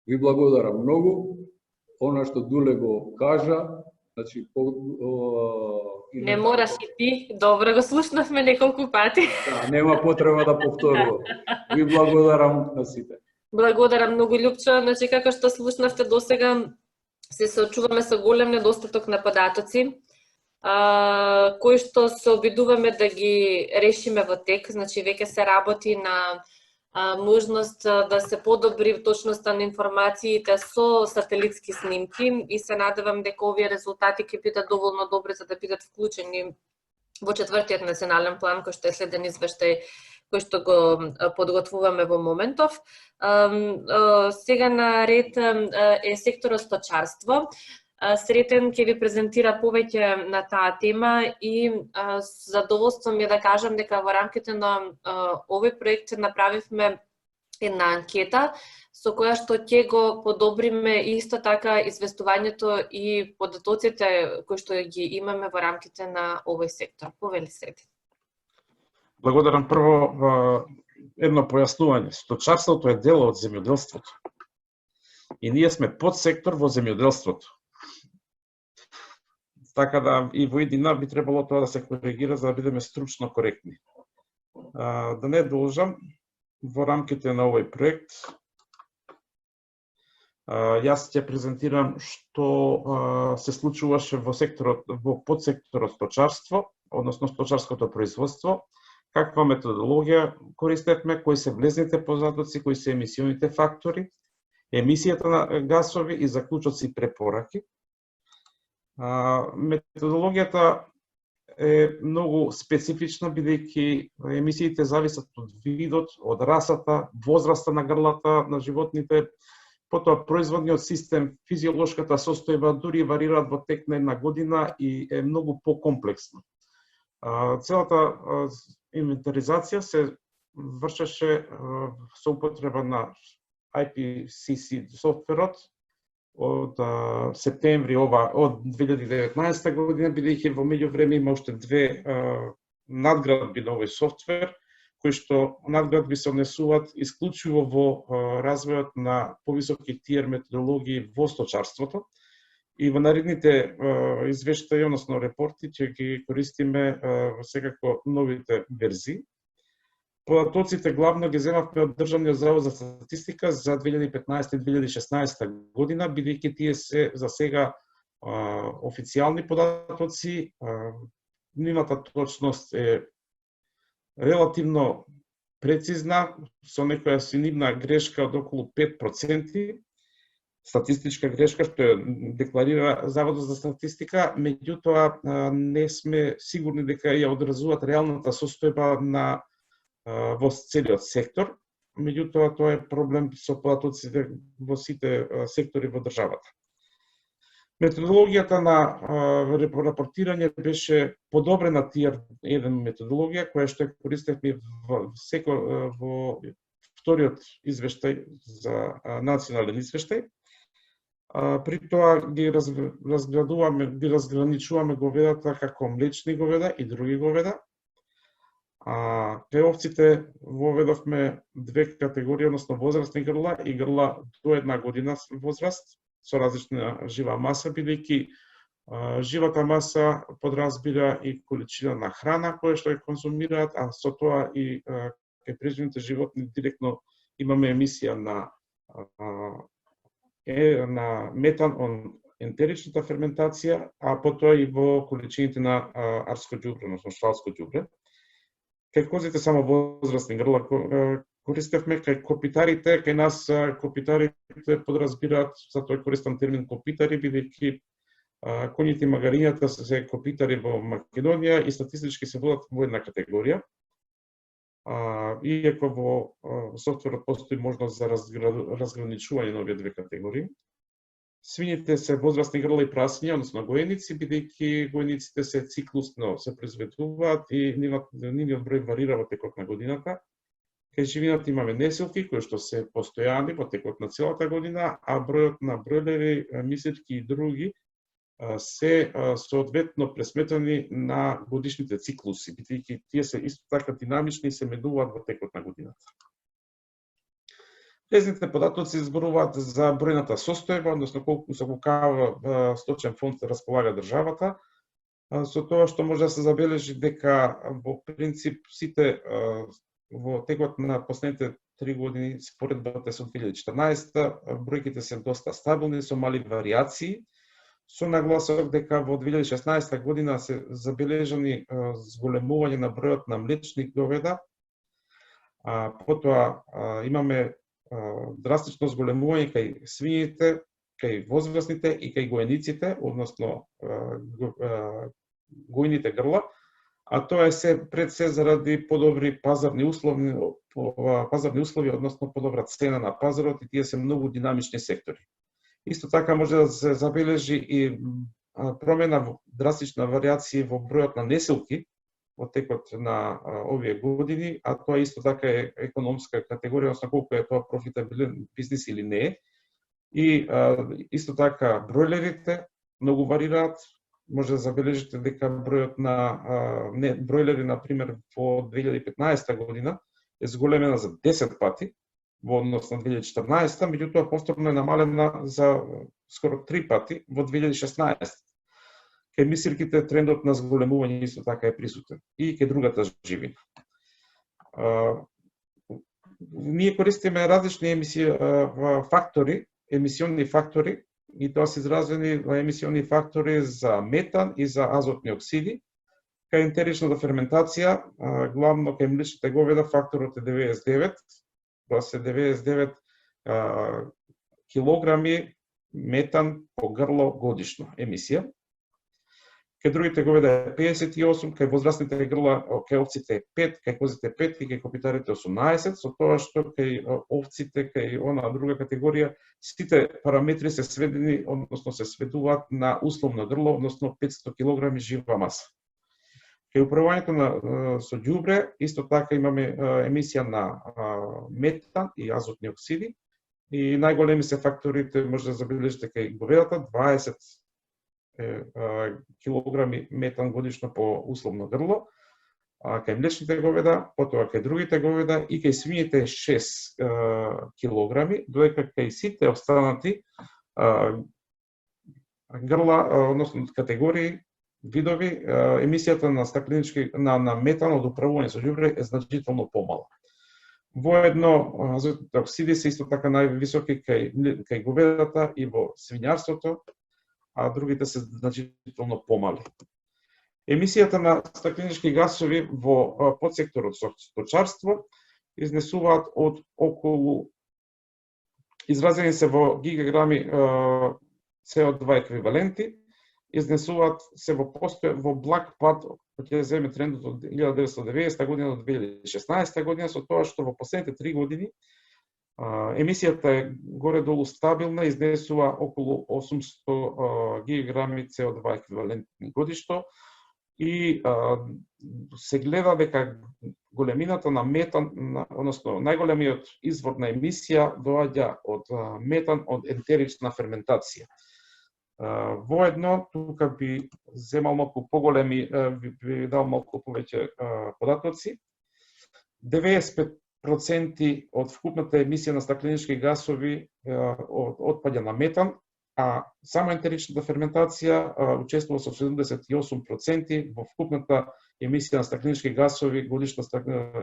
Ви благодарам многу. Она што Дуле го кажа, Значи, Не мораш и ти, добро го слушнавме неколку пати. Да, нема потреба да повторувам. Ви благодарам на сите. Благодарам многу, Љупчо. Значи, како што слушнавте досега, се соочуваме со голем недостаток на податоци, кои што се обидуваме да ги решиме во тек. Значи, веќе се работи на можност да се подобри точноста на информациите со сателитски снимки и се надевам дека овие резултати ќе бидат доволно добри за да бидат вклучени во четвртиот национален план, кој што е следен извештај кој што го подготвуваме во моментов. Сега на ред е секторот сточарство. Сретен ќе ви презентира повеќе на таа тема и задоволство ми е да кажам дека во рамките на овој проект направивме една анкета со која што ќе го подобриме исто така известувањето и податоците кои што ги имаме во рамките на овој сектор. Повели Сретен. Благодарам. Прво, едно појаснување. Сточарството е дел од земјоделството. И ние сме подсектор во земјоделството. Така да и во еднина би требало тоа да се коригира за да бидеме стручно коректни. Да не должам, во рамките на овој проект, јас ќе презентирам што се случуваше во секторот, во подсекторот сточарство, односно сточарското производство, каква методологија користевме, кои се влезните податоци, кои се емисионите фактори, емисијата на гасови и заклучоци и препораки. Методологијата е многу специфична, бидејќи емисиите зависат од видот, од расата, возраста на грлата на животните, потоа производниот систем, физиолошката состојба дури варираат во тек на една година и е многу покомплексна. Целата инвентаризација се вршеше со употреба на IPCC софтверот од септември од 2019 година, бидејќи во меѓувреме има уште две надградби на овој софтвер, кои што надградби се однесуваат исклучиво во развојот на повисоки тиер методологии во сточарството. И во наредните извештаи, односно репорти, ќе ги користиме секако новите верзии. Податоците главно ги земавме од Државниот завод за статистика за 2015 и 2016 година, бидејќи тие се за сега официјални податоци. Нивната точност е релативно прецизна, со некоја нивна грешка од околу 5%, статистичка грешка што ја декларира Заводот за статистика, меѓутоа не сме сигурни дека ја одразуваат реалната состојба на во целиот сектор, меѓутоа тоа е проблем со податоците во сите сектори во државата. Методологијата на рапортирање беше подобрена Tier 1 методологија, која што ја користевме во вториот извештај за национален извештај. При тоа ги разграничуваме говедата како млечни говеда и други говеда. Кај овците воведовме две категории, односно возрастни грла и грла до една година возраст со различна жива маса, бидејќи живата маса подразбира и количина на храна која што ја консумираат, а со тоа и кај преживните животни директно имаме емисија на метан од ентеричната ферментација, а потоа и во количините на арско ѓубре, односно шталско ѓубре. Кај козите само возрастни грла користевме, кај копитарите, кај нас копитарите подразбираат, затоа користам термин копитари, бидејќи коњите и магарињата се копитари во Македонија и статистички се водат во една категорија. Иако во софтверот постои можност за разграничување на овие две категории. Свињите се возрастни грла и прасиња, односно гоеници, бидејќи гоениците се циклусно се произведуваат и нивниот број варира во текот на годината. Кај живината имаме неселки кои што се постојани во текот на целата година, а бројот на бројлери, мисечки и други се соодветно пресметани на годишните циклуси, бидејќи тие се исто така динамични и се менуваат во текот на годината. Лезните податоци зборуваат за бројната состојба, односно колку со колкава сточен фонд располага државата, со тоа што може да се забележи дека во принцип сите во текот на последните 3 години споредбата со 2014 бројките се доста стабилни со мали варијации, со нагласок дека во 2016 година се забележани зголемување на бројот на млечни говеда, потоа имаме драстично зголемување кај свињите, кај возрастните и кај гоениците, односно гојните грла, а тоа е се пред се заради подобри пазарни услови, односно подобра цена на пазарот, и тие се многу динамични сектори. Исто така може да се забележи и промена, драстична варијација во бројот на неселки во текот на овие години, а тоа исто така е економска категорија, односно колку е тоа профитабилен бизнис или не е. И исто така бројлерите многу варираат. Може да забележите дека бројот на бројлери, например, во 2015 година е зголемена за 10 пати во однос на 2014, меѓутоа повторно е намалена за скоро 3 пати во 2016. Кај мисирките трендот на зголемување исто така е присутен и кај другата живина. Ние користиме различни емисионни фактори, и тоа се изразени емисионни фактори за метан и за азотни оксиди. Кај ентеричната ферментација, главно кај млечните говеда, факторот е 99, тоа се 99 килограми метан по грло годишно емисија. Кај другите говеда е 58, кај возрастните грла, кај овците е 5, кај козите 5 и кај копитарите 18, со тоа што кај овците, кај она друга категорија, сите параметри се сведени, односно се сведуваат на условно грло, односно 500 кг жива маса. Кај управувањето со ѓубре, исто така имаме емисија на метан и азотни оксиди, и најголеми се факторите, може да забележите кај говедата, 20 килограми метан годишно по условно грло, кај млечните говеда, потоа кај другите говеда и кај свињите 6 килограми, додека кај сите останати грла, односно категории, видови, емисијата на метан од управување со ѓубре е значително помала. Воедно, азотните оксиди се исто така највисоки кај говедата и во свињарството, а другите се значително помали. Емисијата на стакленички гасови во подсекторот со сточарство изнесуваат од околу, изразени се во гигаграми CO2 еквиваленти, изнесуваат се во благ пад, ќе земе трендот од 1990 година до 2016 година, со тоа што во последните 3 години емисијата е горе-долу стабилна, изнесува околу 800 гигаграми CO2 еквивалентни годишно, и се гледа дека големината на метан, односно најголемиот извор на емисија доаѓа од метан од ентерична ферментација. Воедно, тука би земал малку поголеми, би дал малку повеќе податоци. 95% од вкупната емисија на стакленички гасови отпаѓа на метан, а само ентеричната ферментација учествува со 78% во вкупната емисија на стакленички гасови, годишна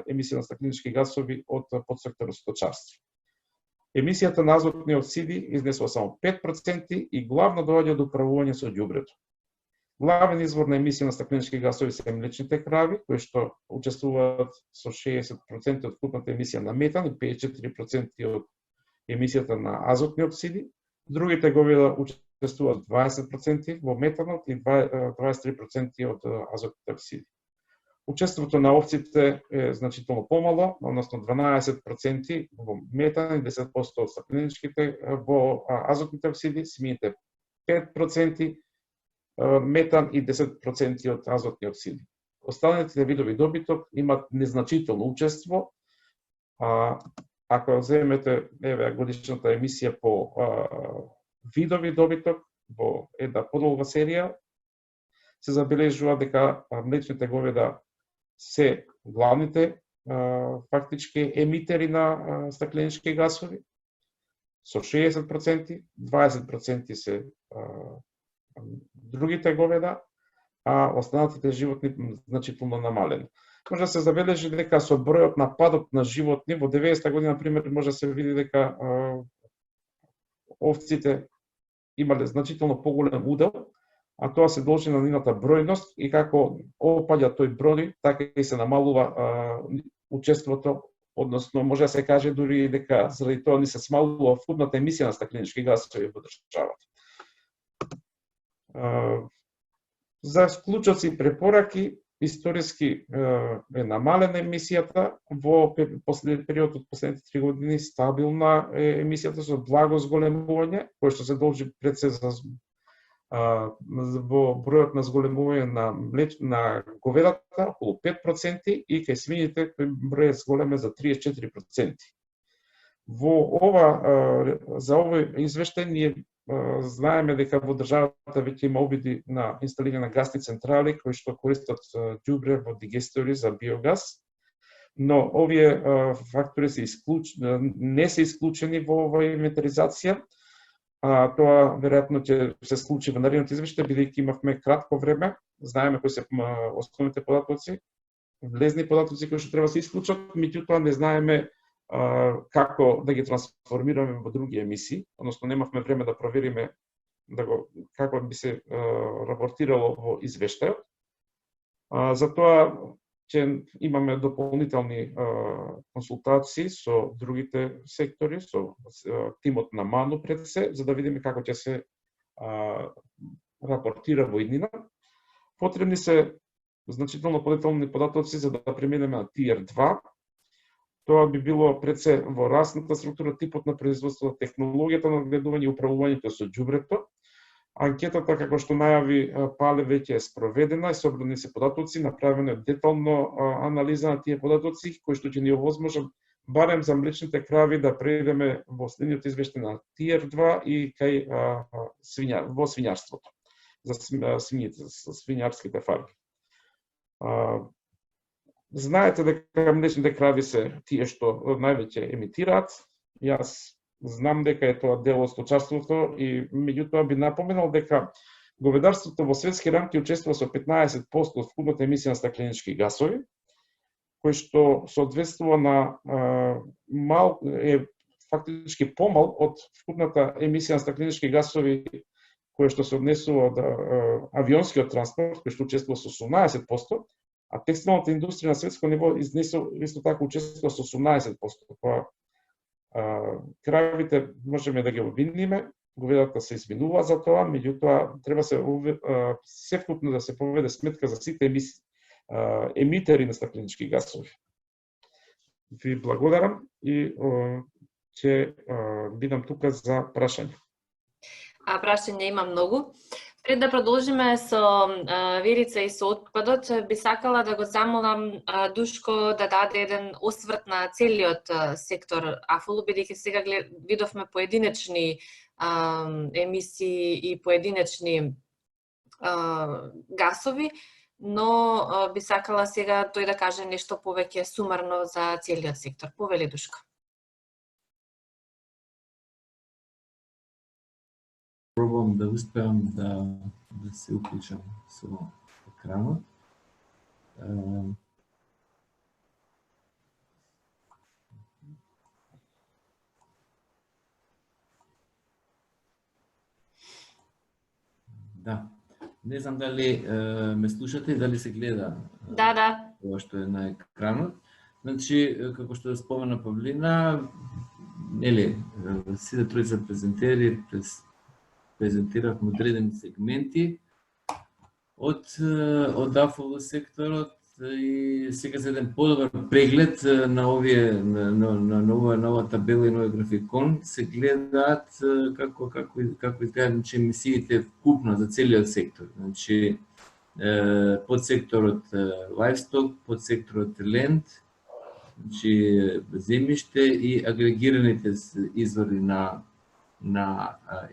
емисија на стакленички гасови од подсекторот сточарство. Емисијата на азотни оксиди изнесува само 5% и главно доаѓа од управување со ѓубрето. Главен извор на емисија на стакленички гасови се млечните крави, кои што учествуваат со 60% од вкупната емисија на метан и 54% од емисијата на азотни оксиди. Другите говеда учествуваат 20% во метанот и 23% од азотните оксиди. Учеството на овците е значително помало, односно 12% во метан и 10% од стакленичките во азотните оксиди, свињите 5% метан и 10% од азотни оксиди. Останалите видови добиток имаат незначително учество. Ако земете годишната емисија по видови добиток во една подолга серија, се забележува дека млечните говеда се главните фактички емитери на стакленички гасови, со 60%, 20% се другите говеда, а останатите животни значително намалени. Може да се забележи дека со бројот на падот на животни во 90-та година, например, може да се види дека овците имале значително поголем удел, а тоа се должи на нивната бројност и како опаѓа тој број, така и се намалува учеството, односно може да се каже дури дека заради тоа ни се смалува вкупната емисија на стакленички гасови во државата. За вклучоци и препораки, историски е намалена емисијата, во период од последните 3 години стабилна е емисијата со благо зголемување, кое што се должи пред се во бројот на зголемување на говедата околу 5% и кај свињите кој број е зголеме за 34%. За овој извештај ние знаеме дека во државата веќе има обиди на инсталирање на гасни централи кои што користат ѓубре во дигестори за биогаз, но овие фактори не се исклучени во оваа инвентаризација. Тоа веројатно ќе се случи во наредното извештај, бидејќи имавме кратко време, знаеме кои се основните податоци, влезни податоци кои што треба да се исклучат, меѓутоа не знаеме како да ги трансформираме во други емисии, односно немавме време да провериме како би се рапортирало во извештајот. Затоа ќе имаме дополнителни консултации со другите сектори, со тимот на МАНУ пред се, за да видиме како ќе се рапортира во иднина. Потребни се значително подетални податоци за да преминеме на Tier 2. Тоа би било пред се во расната структура, типот на производство, технологијата на одгледување и управувањето со ѓубрето. Анкетата, како што најави Пале, веќе е спроведена и собрани се податоци, направена е детално анализа на тие податоци, кои што ќе ни овозможат барем за млечните крави да преидеме во следниот извештај на Tier 2 и кај во свињарството, за свињите, свињарските фарми. Знаете дека млечните крави се тие што највеќе емитираат. Јас знам дека е тоа дел од сточарството и меѓутоа би напоменал дека говедарството во светски рамки учествува со 15% од вкупната емисија на стакленички гасови, кој што соодветствува на фактички помал од вкупната емисија на стакленички гасови кој што се однесува од авионскиот транспорт, кој што учествува со 18%, а текстилната индустрија на светско ниво исто така учествува со 18%. Кравите можеме да ги обвиниме, говедата се извинува за тоа, меѓутоа треба севкупно да се поведе сметка за сите емитери на стакленички гасови. Ви благодарам и ќе бидам тука за прашање. Прашање има многу. Пред да продолжиме со Верица и со отпадот, би сакала да го замолам Душко да даде еден осврт на целиот сектор АФЛ, бидејќи сега видовме поединечни емисии и поединечни гасови, но би сакала сега тој да каже нешто повеќе сумарно за целиот сектор. Повели, Душко. Пробам да успеам да се уклучам со екранот. Да. Не знам дали ме слушате и дали се гледа. Да. Ова што е на екранот. Значи, како што спомена Павлина, сите тројца презентери презентиравме одредени сегменти од АФЛ секторот и сега за еден подобар преглед на нова табела и нови графикон се гледаат како изгледаат емисиите вкупно за целиот сектор. Значи, подсекторот livestock, подсекторот land, значи земјиште и агрегираните извори на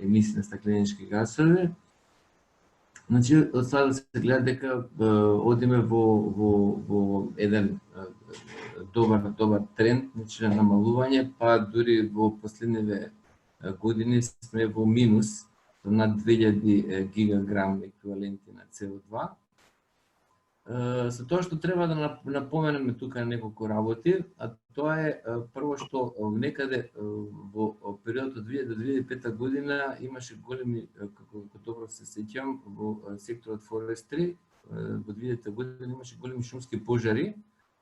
емисии на стакленички гасови. Значи, од сега да се гледа дека одиме во еден добар тренд, значи на намалување, па дури во последниве години сме во минус над 2000 гигаграм еквиваленти на CO2. Со тоа што треба да напоменеме тука неколку работи, а тоа е прво што некаде во периодот од 2000 до 2005 година имаше големи, како добро се сеќавам, во секторот forestry, во 2000 година имаше големи шумски пожари,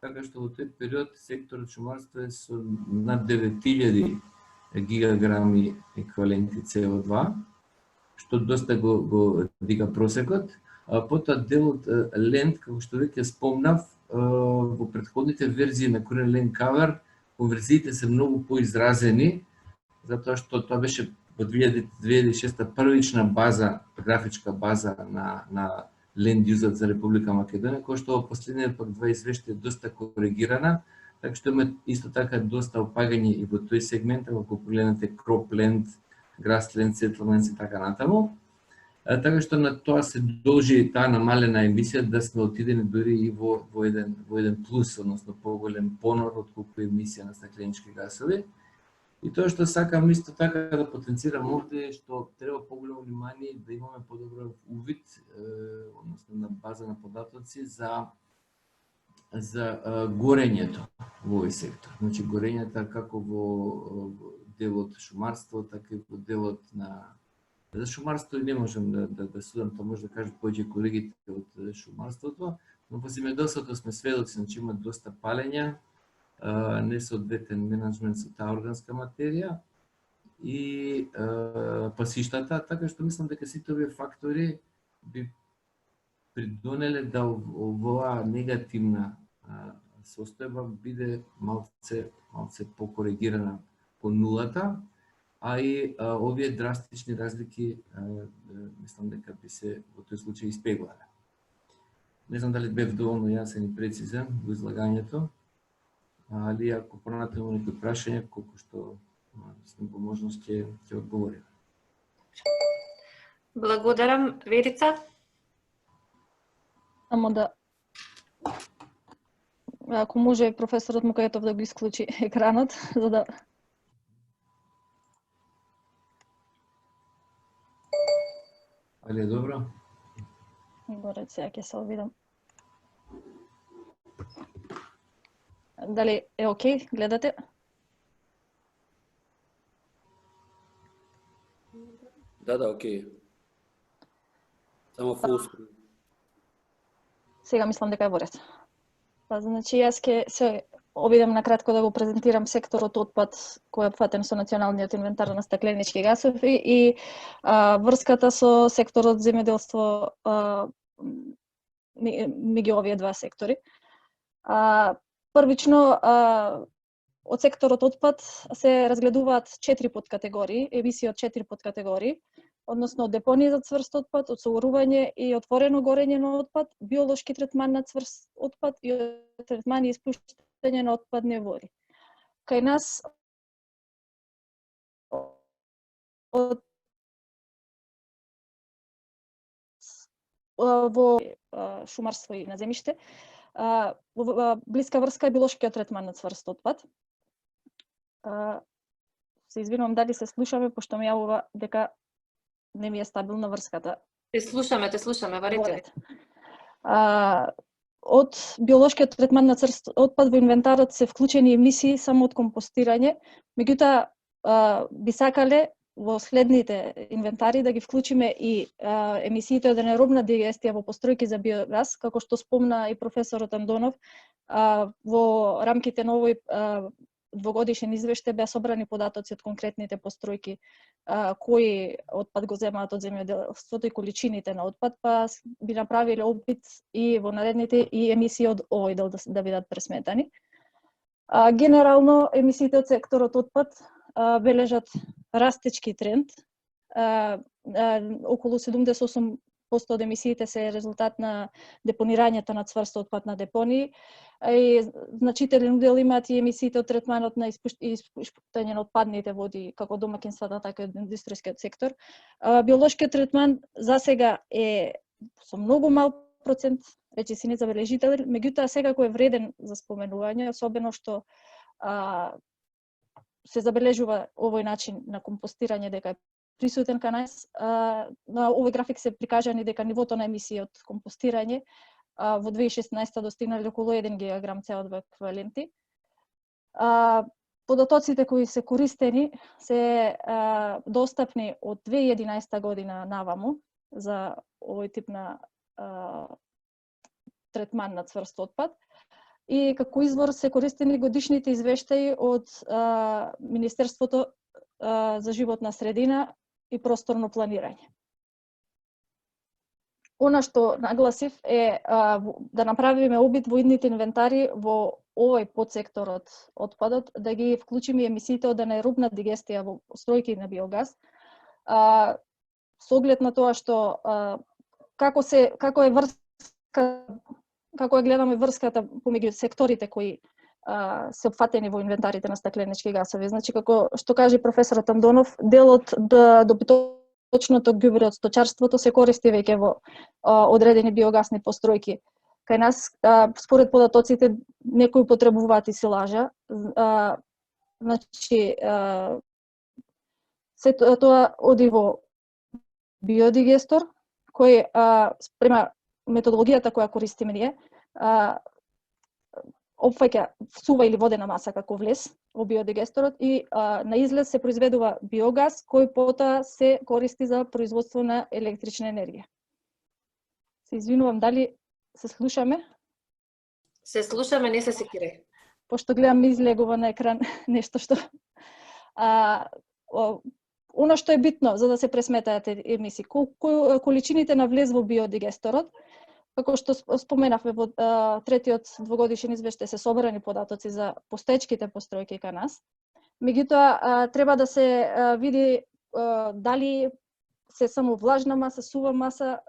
така што во тој период секторот шумарство е со над 9000 гигаграми еквиваленти CO2, што доста го дига просекот. Потоа делот Land, како што веќе спомнав, во претходните верзии на Corel Land Cover, конверзиите се многу поизразени, затоа што тоа беше во 2006 првична база, графичка база на Land Use за Република Македонија, која што во последниот пак два извештаја доста коригирана, така што има исто така доста опагање и во тој сегмент, ако погледнете Cropland, Grassland, Settlements и така натаму. Така што на тоа се должи таа намалена емисија да сме отидени дури и во еден плюс, односно поголем понор отколку емисија на стакленички гасови. И тоа што сакам исто така да потенцирам овде е што треба поголемо внимание да имаме подобар увид, односно на база на податоци за горењето во овој сектор. Значи горењата како во делот шумарство, така и во делот на за шумарство не можам да судам, тоа може да кажат повеќе колегите од шумарството, но во земјоделството сме сведоци, значи има доста палења, несоодветен менеджмент со таа органска материја и пасиштата, така што мислам дека сите овие фактори би придонеле да оваа негативна состојба биде малце покоригирана по нулата, а и овие драстични разлики мислам дека би се во тој случај испеглале. Не знам дали бев доволно јасен и прецизен во излагањето, али ако понатаму некои прашања, колку што сме по можност ќе одговорим. Благодарам, Верица. Само да, ако може професорот Мукаетов да го исклучи екранот, за да... Али е добро? Горе, сега ќе се обидам. Дали е окей? Гледате? Да, окей. Само full screen. Сега мислам дека е во ред. Значи, јас ќе се обидам накратко да го презентирам секторот отпад кој е опфатен со националниот инвентар на стакленички гасови и врската со секторот земјоделство меѓу овие два сектори. Првично, од секторот отпад се разгледуваат 4 подкатегории, емисии од 4 подкатегории, односно депонии за цврст отпад, одсоларување и отворено горење на отпад, биолошки третман на цврст отпад и третман и испуштање на отпадни води. Кај нас во шумарство и на земјиште, блиска врска е биолошкиот третман на цврст отпад. Се извинувам дали се слушаме, пошто ми јавува дека не ми е стабилна врската. Те слушаме, варете. Од биолошкиот третман на цврст отпад во инвентарот се вклучени емисии само од компостирање, меѓутоа би сакале во следните инвентари да ги вклучиме и емисиите од анаеробна дигестија во постројки за биогаз, како што спомна и професорот Андонов, во рамките на овој двогодишен извештај беа собрани податоци од конкретните постројки кои отпад го земаат од земјоделството и количините на отпад, па би направиле опит и во наредните и емисии од овој дел да бидат пресметани. Генерално емисиите од секторот отпад бележат растечки тренд. Околу 78% од емисиите се резултат на депонирањето на цврст отпад на депонии. И значителен удел имаат и емисиите од третманот на испуштање на отпадните води, како домакинствата, така и од индустријскиот сектор. Биолошкиот третман засега е со многу мал процент, речиси незабележителен, меѓутоа секако е вреден за споменување, особено што се забележува овој начин на компостирање дека е присутен кај нас. На овој график се прикажани дека нивото на емисии од компостирање во 2016 достигнале околу 1 гигаграм CO2 еквиваленти. Податоците кои се користени се достапни од 2011 година наваму за овој тип на третман на цврст отпад. И како извор се користени годишните извештаи од Министерството за животна средина и просторно планирање. Она што нагласив е да направиме обид во идните инвентари во овој подсектор од отпадот, да ги вклучиме емисиите од анаеробна дигестија во стројки на биогаз, со оглед на тоа што како ја гледаме врската помеѓу секторите кои се опфатени во инвентарите на стакленички гасови. Значи, како што каже професорот Андонов, делот добиточното ѓубре од сточарството се користи веќе во одредени биогасни постројки. Кај нас, според податоците, некои употребуваат и силажа. Значи, се тоа оди во биодигестор, кој спрема методологијата која користиме ние, опфаќа сува или водена маса како влез во биодигесторот и на излез се произведува биогаз кој потоа се користи за производство на електрична енергија. Се извинувам, дали се слушаме? Се слушаме, не се секире. Пошто гледам ми излегува на екран нешто што она што е битно за да се пресметаат емисии, количините на влез во биодигесторот, како што споменавме во третиот двогодишен извештај се собрани податоци за постоечките постројки кај нас. Меѓутоа треба да се види дали се само влажна маса, сува маса,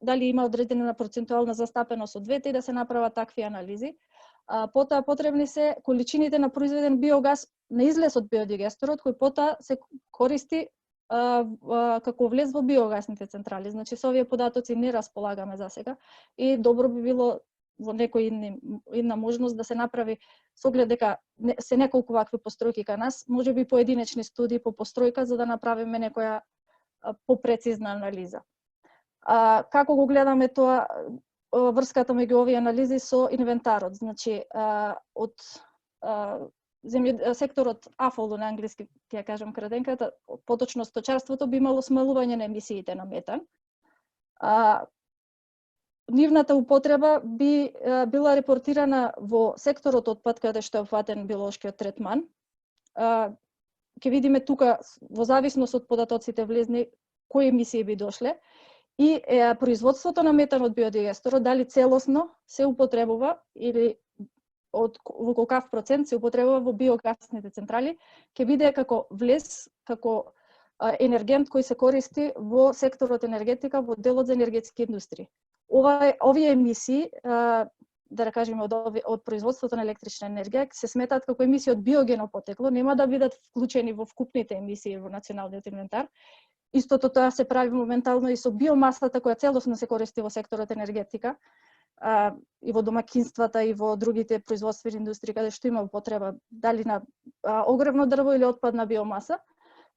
дали има одредена процентуална застапеност од двете и да се направат такви анализи. Потоа потребни се количините на произведен биогаз на излез од биодигесторот, кој потоа се користи како влез во биогасните централи. Значи, со овие податоци не располагаме за сега и добро би било во некој една можност да се направи со оглед дека се неколку вакви постројки кај нас, можеби поединечни студии по постројка за да направиме некоја попрецизна анализа. Како го гледаме тоа врската меѓу овие анализи со инвентарот? Значи, од секторот АФОЛ на англиски, ќе ја кажам краденката, поточно сточарството би имало смалување на емисиите на метан. Нивната употреба би била репортирана во секторот отпад каде што е опфатен биолошкиот третман. Ќе видиме тука во зависност од податоците влезни кои емисии би дошле и производството на метан од биодигесторот дали целосно се употребува или во колкав процент се употребува во биогасните централи, ќе биде како влез, како енергент кој се користи во секторот енергетика, во делот за енергетски индустрии. Овие емисии, да кажеме од производството на електрична енергија, се сметаат како емисии од биогено потекло, нема да бидат вклучени во вкупните емисии во националниот инвентар. Истото тоа се прави моментално и со биомасата која целосно се користи во секторот енергетика, и во домакинствата и во другите производствени индустрии каде што има употреба дали на огревно дрво или отпадна биомаса.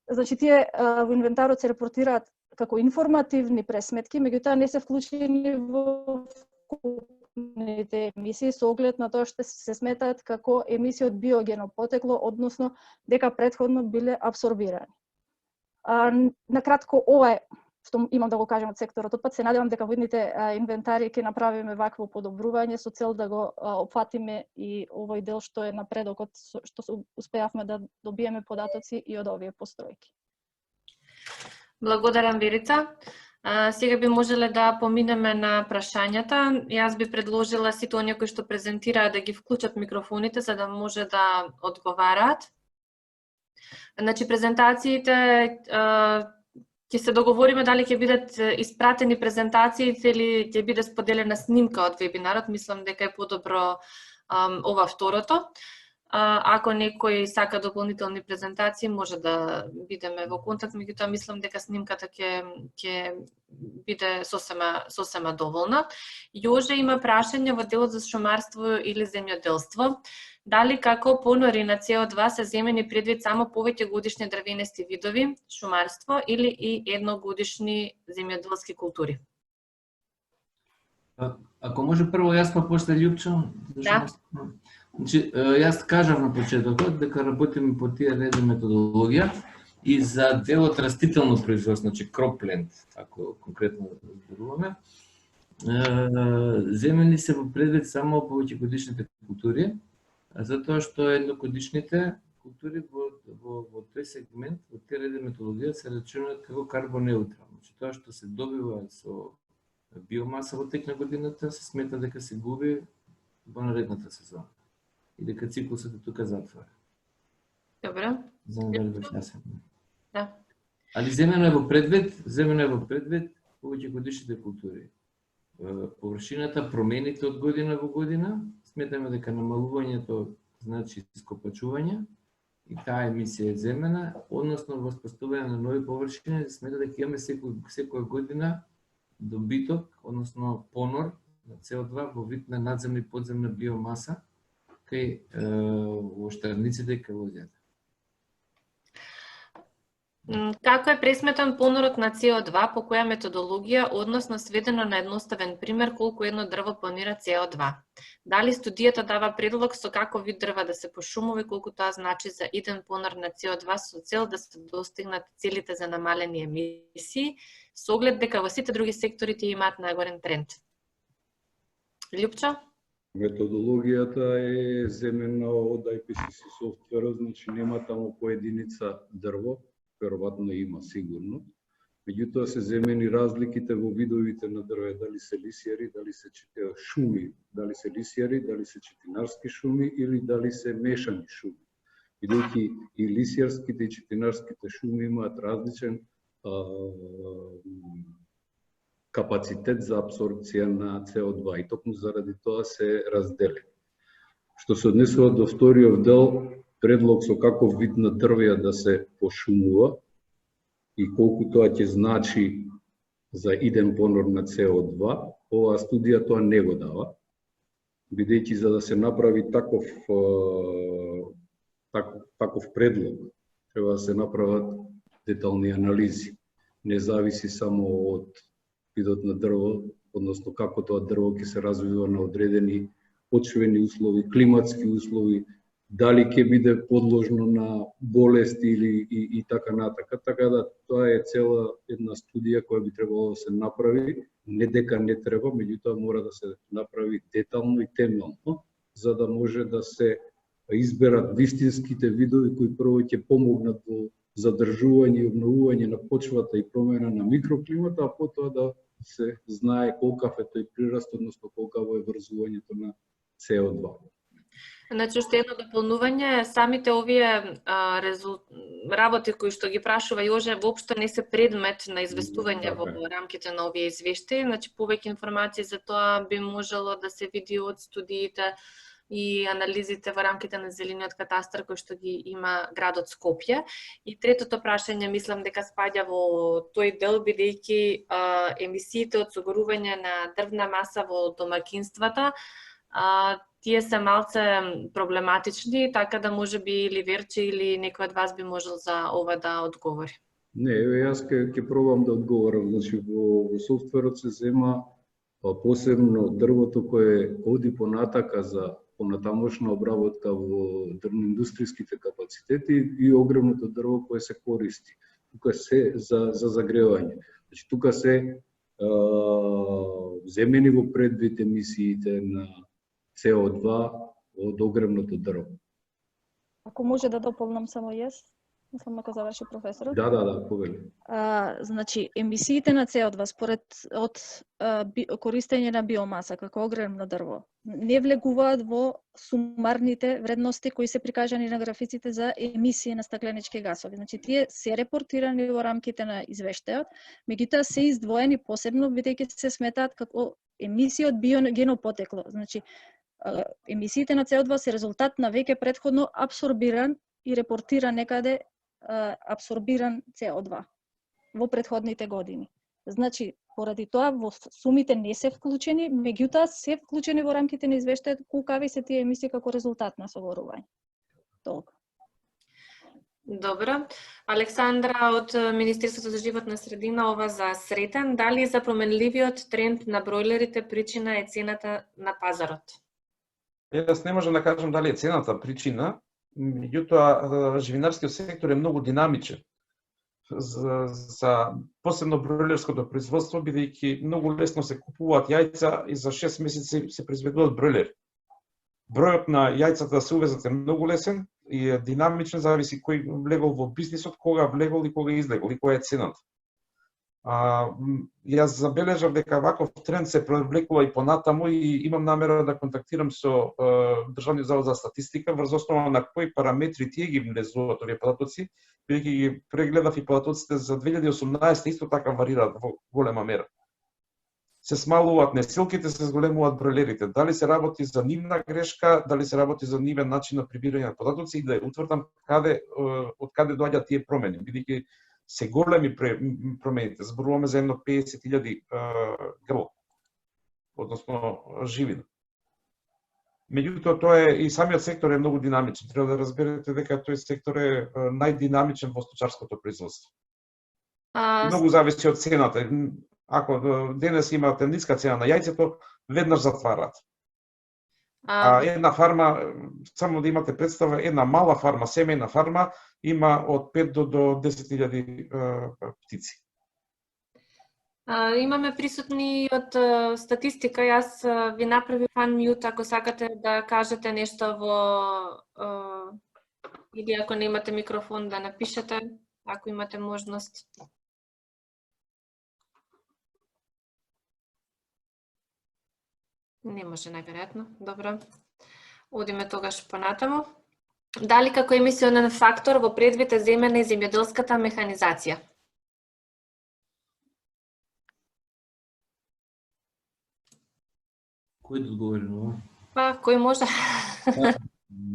Значи тие во инвентарот се репортираат како информативни пресметки, меѓутоа не се вклучени во вкупните емисии со оглед на тоа што се сметаат како емисии од биогено потекло, односно дека претходно биле апсорбирани. Накратко, ова е што имам да го кажем од секторот отпад. Се надевам дека во идните инвентари ќе направиме вакво подобрување со цел да го опфатиме и овој дел што е напредокот, што успеавме да добиеме податоци и од овие постројки. Благодарам, Верица. Сега би можеле да поминеме на прашањата. Јас би предложила сите оние кои што презентираат да ги вклучат микрофоните за да може да одговараат. Значи, презентациите ќе се договориме дали ќе бидат испратени презентациите или ќе биде споделена снимка од вебинарот. Мислам дека е подобро ова второто. Ако некој сака дополнителни презентации, може да бидеме во контакт, меѓутоа мислам дека снимката ќе биде сосема доволна. Јоже има прашање во делот за шумарство или земјоделство. Дали како понори на CO2 се земени предвид само повеќе годишни дрвенести видови, шумарство или и едногодишни земјоделски култури? Ако може прво јас па после Љупчо. Да. Значи, јас кажав на почетокот дека работиме по тие реди методологија и за делот растително производство, значи кропленд, ако конкретно зборуваме, земени се во предвид само повеќегодишните култури, затоа што едногодишните култури во тој сегмент, во тие реди методологија се рачунаат како карбонеутрални. Значи тоа што се добива со биомаса во тек на годината се смета дека се губи во наредната сезона и дека циклусот е тука затворен. Добро. Знам дали беше јасен. Да. Али земено е во предвид повеќегодишните култури. Површината, промените од година во година, сметаме дека намалувањето значи скопачување и таа емисија е земена, односно воспоставување на нови површини, смета дека имаме секоја година добиток, односно понор на CO2 во вид на надземна и подземна биомаса кај оштарниците и кај луѓето. Како е пресметан понорот на CO2, по која методологија, односно сведено на едноставен пример колку едно дрво планира CO2? Дали студијата дава предлог со каков вид дрва да се пошумува и колку тоа значи за иден понор на CO2 со цел да се достигнат целите за намалени емисии, со оглед дека во сите други сектори тие имаат нагорен тренд? Љупчо? Методологијата е земена од IPCC софтверот, значи нема таму по единица дрво, веројатно има сигурно. Меѓутоа се земени разликите во видовите на дрве, дали се лисјари, дали се шуми, дали се лисјари, дали се четинарски шуми или дали се мешани шуми. Бидејќи и лисјарските и четинарските шуми имаат различен капацитет за апсорбција на CO2 и токму заради тоа се разделени. Што се однесува до вториот дел, предлог со каков вид на дрвја да се пошумува и колку тоа ќе значи за иден понор на CO2, оваа студија тоа не го дава, бидејќи за да се направи таков предлог, треба да се направат детални анализи. Не зависи само од видот на дрво, односно како тоа дрво ќе се развива на одредени почвени услови, климатски услови, дали ќе биде подложно на болести или и така натака. Така да тоа е цела една студија која би требало да се направи, не дека не треба, меѓутоа мора да се направи детално и темелно, за да може да се изберат вистинските видови кои прво ќе помогнат во задржување и обновување на почвата и промена на микроклимата, а потоа да се знае колкав е тој прираст, односно колкаво е врзувањето на CO2. Значи, уште едно дополнување, самите овие работи кои што ги прашува Јоже воопшто не се предмет на известување во рамките на овие извештаи, значи повеќе информации за тоа би можело да се види од студиите и анализите во рамките на зелениот катастар кој што ги има градот Скопје. И третото прашање мислам дека спаѓа во тој дел, бидејќи емисиите од согорување на дрвна маса во домакинствата, тие се малце проблематични, така да може би или Верче или некој од вас би можел за ова да одговори. Не, јас ќе пробам да одговорам. Значи, во софтверот се зема посебно дрвото кое оди понатака за понатамошна обработка во дрвно-индустријските капацитети и огромното дрво кое се користи. Тука се за загревање. Значи, тука се земени во предвид емисиите на CO2 од огромното дрво. Ако може да дополнам само јас, мислам ако заврши професорот. Да, повели. Значи, емисиите на CO2 според од користење на биомаса како огромно дрво не влегуваат во сумарните вредности кои се прикажани на графиците за емисии на стакленички гасови. Значи, тие се репортирани во рамките на извештајот, меѓутоа се издвоени посебно бидејќи се сметаат како емисии од биогено потекло. Значи, емисиите на CO2 се резултат на веќе претходно абсорбиран и репортиран некаде абсорбиран CO2 во претходните години. Значи, поради тоа во сумите не се вклучени, меѓутоа се вклучени во рамките на извештајот колкави се тие емисии како резултат на согорување. Толку. Добро. Александра од Министерството за животна средина, ова за Сретен, дали за променливиот тренд на бройлерите причина е цената на пазарот? Јас не можам да кажам дали е цената причина, меѓутоа живинарскиот сектор е многу динамичен. За посебно бройлерското производство, бидејќи многу лесно се купуваат јајца и за 6 месеци се произведуваат бройлери. Бројот на јајцата да се увезат е многу лесен и е динамичен, зависи кој влегол во бизнисот, кога влегол и кога излегол и која е цената. Јас забележав дека ваков тренд се провлекува и понатаму и имам намера да контактирам со Државниот завод за статистика врз основа на кои параметри тие ги внесуваат овие податоци, бидејќи ги прегледав и податоците за 2018 исто така варираат во голема мера. Се смалуваат несилките, се зголемуваат бройлерите. Дали се работи за нивна грешка, дали се работи за нивен начин на прибирање на податоци и да утврдам од каде доаѓаат тие промени, бидејќи се големи промените. Зборуваме за едно 50.000 грла, односно живина. Меѓутоа, тоа е и самиот сектор е многу динамичен. Треба да разберете дека тој сектор е најдинамичен во сточарското производство. Многу зависи од цената. Ако денес имате ниска цена на јајцето, веднаш затвараат. Една фарма, само да имате представа, една мала фарма, семејна фарма, има од 5 до 10.000 птици. Имаме присутни од статистика. Јас ви направив unmute ако сакате да кажете нешто или ако немате микрофон да напишете, ако имате можност. Не може, најверојатно. Добро. Одиме тогаш понатаму. Дали како емисионен фактор во предвид е земена и земјоделската механизација? Кој да одговори на ова? Кој може?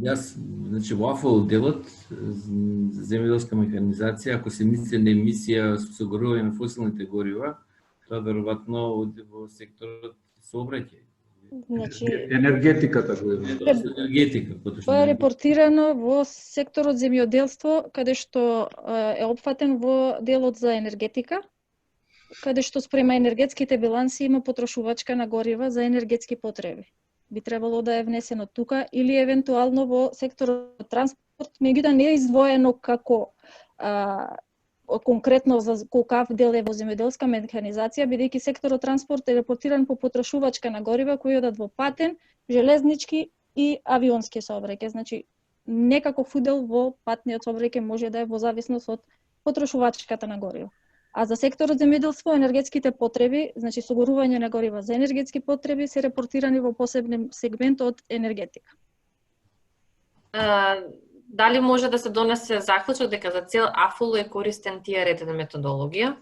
Јас, значи, во АФЛ делот земјоделска механизација, ако се мисли на емисија со согорување на фосилните горива, тоа веројатно оди во секторот сообраќај. Значи, енергетиката го има. Енергетика, тоа е репортирано во секторот земјоделство, каде што е опфатен во делот за енергетика, каде што спрема енергетските биланси има потрошувачка на горива за енергетски потреби. Би требало да е внесено тука или евентуално во секторот транспорт, меѓутоа не е издвоено како конкретно за колкав дел е во земјоделска механизација, бидејќи секторот транспорт е репортиран по потрошувачка на горива кои одат во патен, железнички и авионски сообраќај. Значи, некаков удел во патниот сообраќај може да е во зависност од потрошувачката на гориво. А за секторот земјоделство енергетските потреби, значи согорување на горива за енергетски потреби се репортирани во посебен сегмент од енергетика. Дали може да се донесе заклучок дека за цел АФЛ е користен тие редена методологија?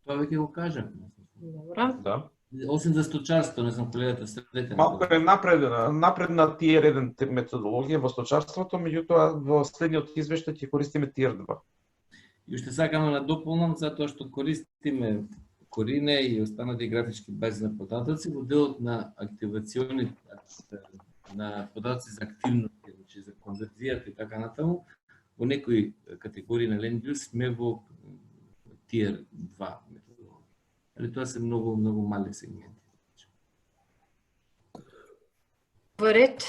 Тоа веќе го кажам. Добро. Да. Осим за сточарство, не знам колегата Сретен. Малку е напредна тие реден методологија во сточарството, меѓутоа во следниот извештај ќе користиме тиер 2. И уште сакам да надополнам затоа што користиме Корине и останати графички бази на податоци во делот на активациони на податоци за активности, значи за конверзијата и така натаму. Во некои категории на Land Use сме во Tier 2 методологија. Али тоа се многу мали сегменти. Во ред.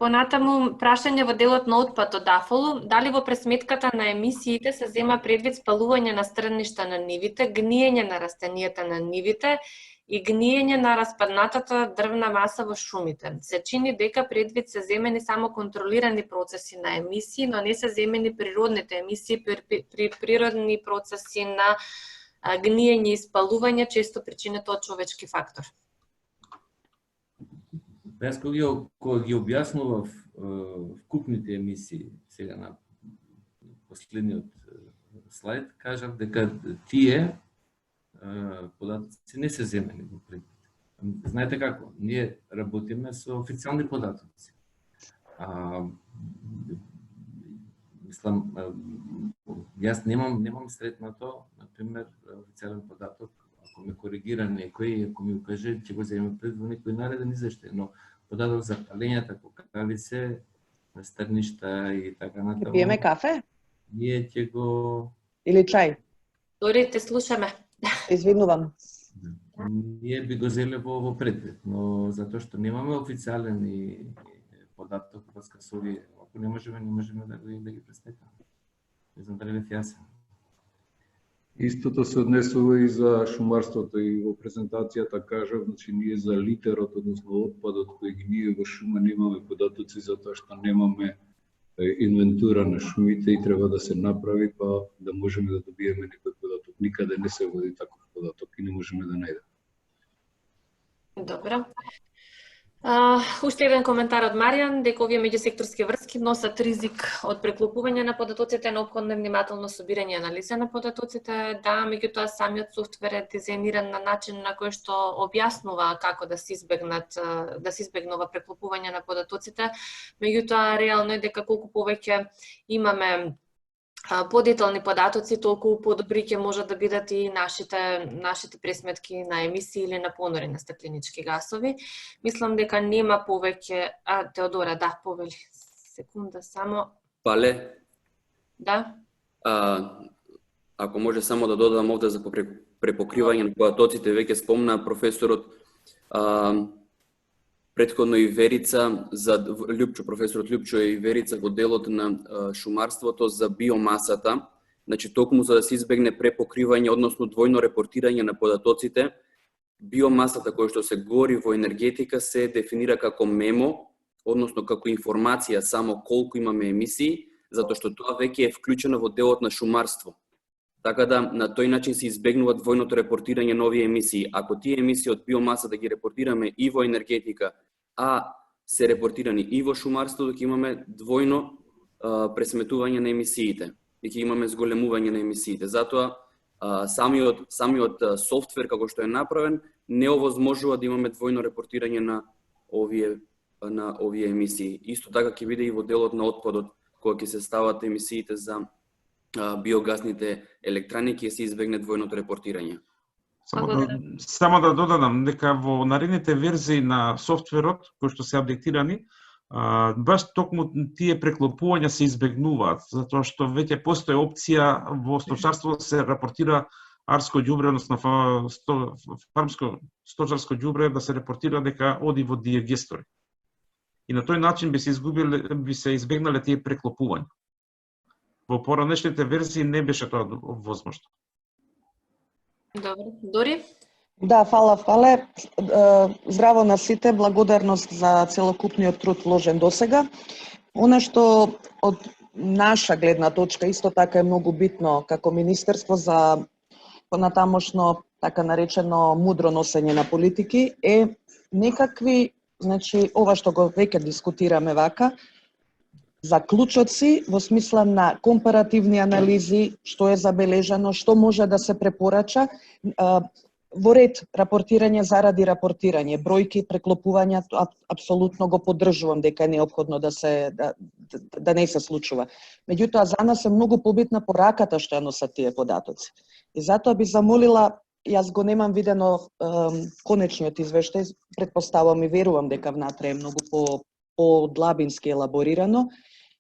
Понатаму, прашање во делот на отпад од АФЛ, дали во пресметката на емисиите се зема предвид спалување на стрништа на нивите, гниење на растенијата на нивите и гниење на распаднатата дрвна маса во шумите. Се чини дека предвид се земени само контролирани процеси на емисии, но не се земени природните емисии при природни процеси на гниење и спалување, често причинето од човечки фактор. Јас кога ги објаснував вкупните емисии сега на последниот слайд, кажав дека тие податоци не се земени во предвид. Знаете како? Ние работиме со официјални податоци. мислам, јас немам сретнато, например, официјален податок, ако ме коригира некој, ако ми укаже, ќе го земеме пред во некој нареден извештај, но податок за палењата кокавице, стрништа и така натаму. Пиеме кафе? Ние ќе го... Или чај? Дори те слушаме. Извинувам. Ние би го зеле во предвид, но затоа што немаме официјален и податок врска со овие, ако не можеме да ги представиме. Не знам дали бев јасен. Истото се однесува и за шумарството и во презентацијата кажав, значи ние за литерот, односно отпадот кој ги ние во шума немаме податоци затоа што немаме инвентура на шумите и треба да се направи па да можеме да добиеме некој податок. Никаде не се води таков податок и не можеме да најдеме. Добро. Уште еден коментар од Маријан, дека овие меѓусекторски врски носат ризик од преклопување на податоците, неопходно внимателно собирање и анализа на податоците. Да, меѓутоа самиот софтвер е дизајниран на начин на кој што објаснува како да се избегнува преклопување на податоците. Меѓутоа реално е дека колку повеќе имаме подетални податоци, толку подобри ќе можат да бидат и нашите пресметки на емисии или на понори на стакленички гасови. Мислам дека нема повеќе... Теодора, да, повели. Секунда само. Пале. Да. Ако може само да додадам овде за препокривање на податоците, веќе спомна професорот претходно и Верица, за Љупчо, професорот Љупчо и Верица во делот на шумарството за биомасата, значи токму за да се избегне препокривање, односно двојно репортирање на податоците, биомасата која што се гори во енергетика се дефинира како мемо, односно како информација само колку имаме емисии, затоа што тоа веќе е вклучено во делот на шумарство. Така да на тој начин се избегнува двојното репортирање на овие емисии. Ако тие емисии од биомаса да ги репортираме и во енергетика, а се репортирани и во шумарство, ќе имаме двојно пресметување на емисиите и ќе имаме зголемување на емисиите. Затоа самиот софтвер како што е направен не овозможува да имаме двојно репортирање на овие емисии. Исто така ќе биде и во делот на отпадот кога ќе се стават емисиите за биогасните електрани, ќе се избегне двојното репортирање. Само да додадам дека во наредните верзии на софтверот кои што се апдейтирани, баш токму тие преклопувања се избегнуваат, затоа што веќе постои опција во сточарство да се рапортира арско ѓубре, односно фармско сточарско ѓубре да се репортира дека оди во диегестори. И на тој начин би се избегнале тие преклопувања. Во поранешните верзии не беше тоа возможно. Добро. Дори? Да, фала. Здраво на сите, благодарност за целокупниот труд вложен досега. Она што од наша гледна точка исто така е многу битно како министерство за понатамошно така наречено мудро носење на политики е некакви, значи ова што го веќе дискутираме вака, заклучоци во смисла на компаративни анализи, што е забележано, што може да се препорача, во ред рапортирање заради рапортирање, бројки, преклопувања, апсолутно го поддржувам дека е неопходно да не се случува. Меѓутоа за нас е многу побитна пораката што ја носат тие податоци. И затоа би замолила, јас го немам видено конечниот извештај, претпоставувам и верувам дека внатре е многу по-длабински елаборирано,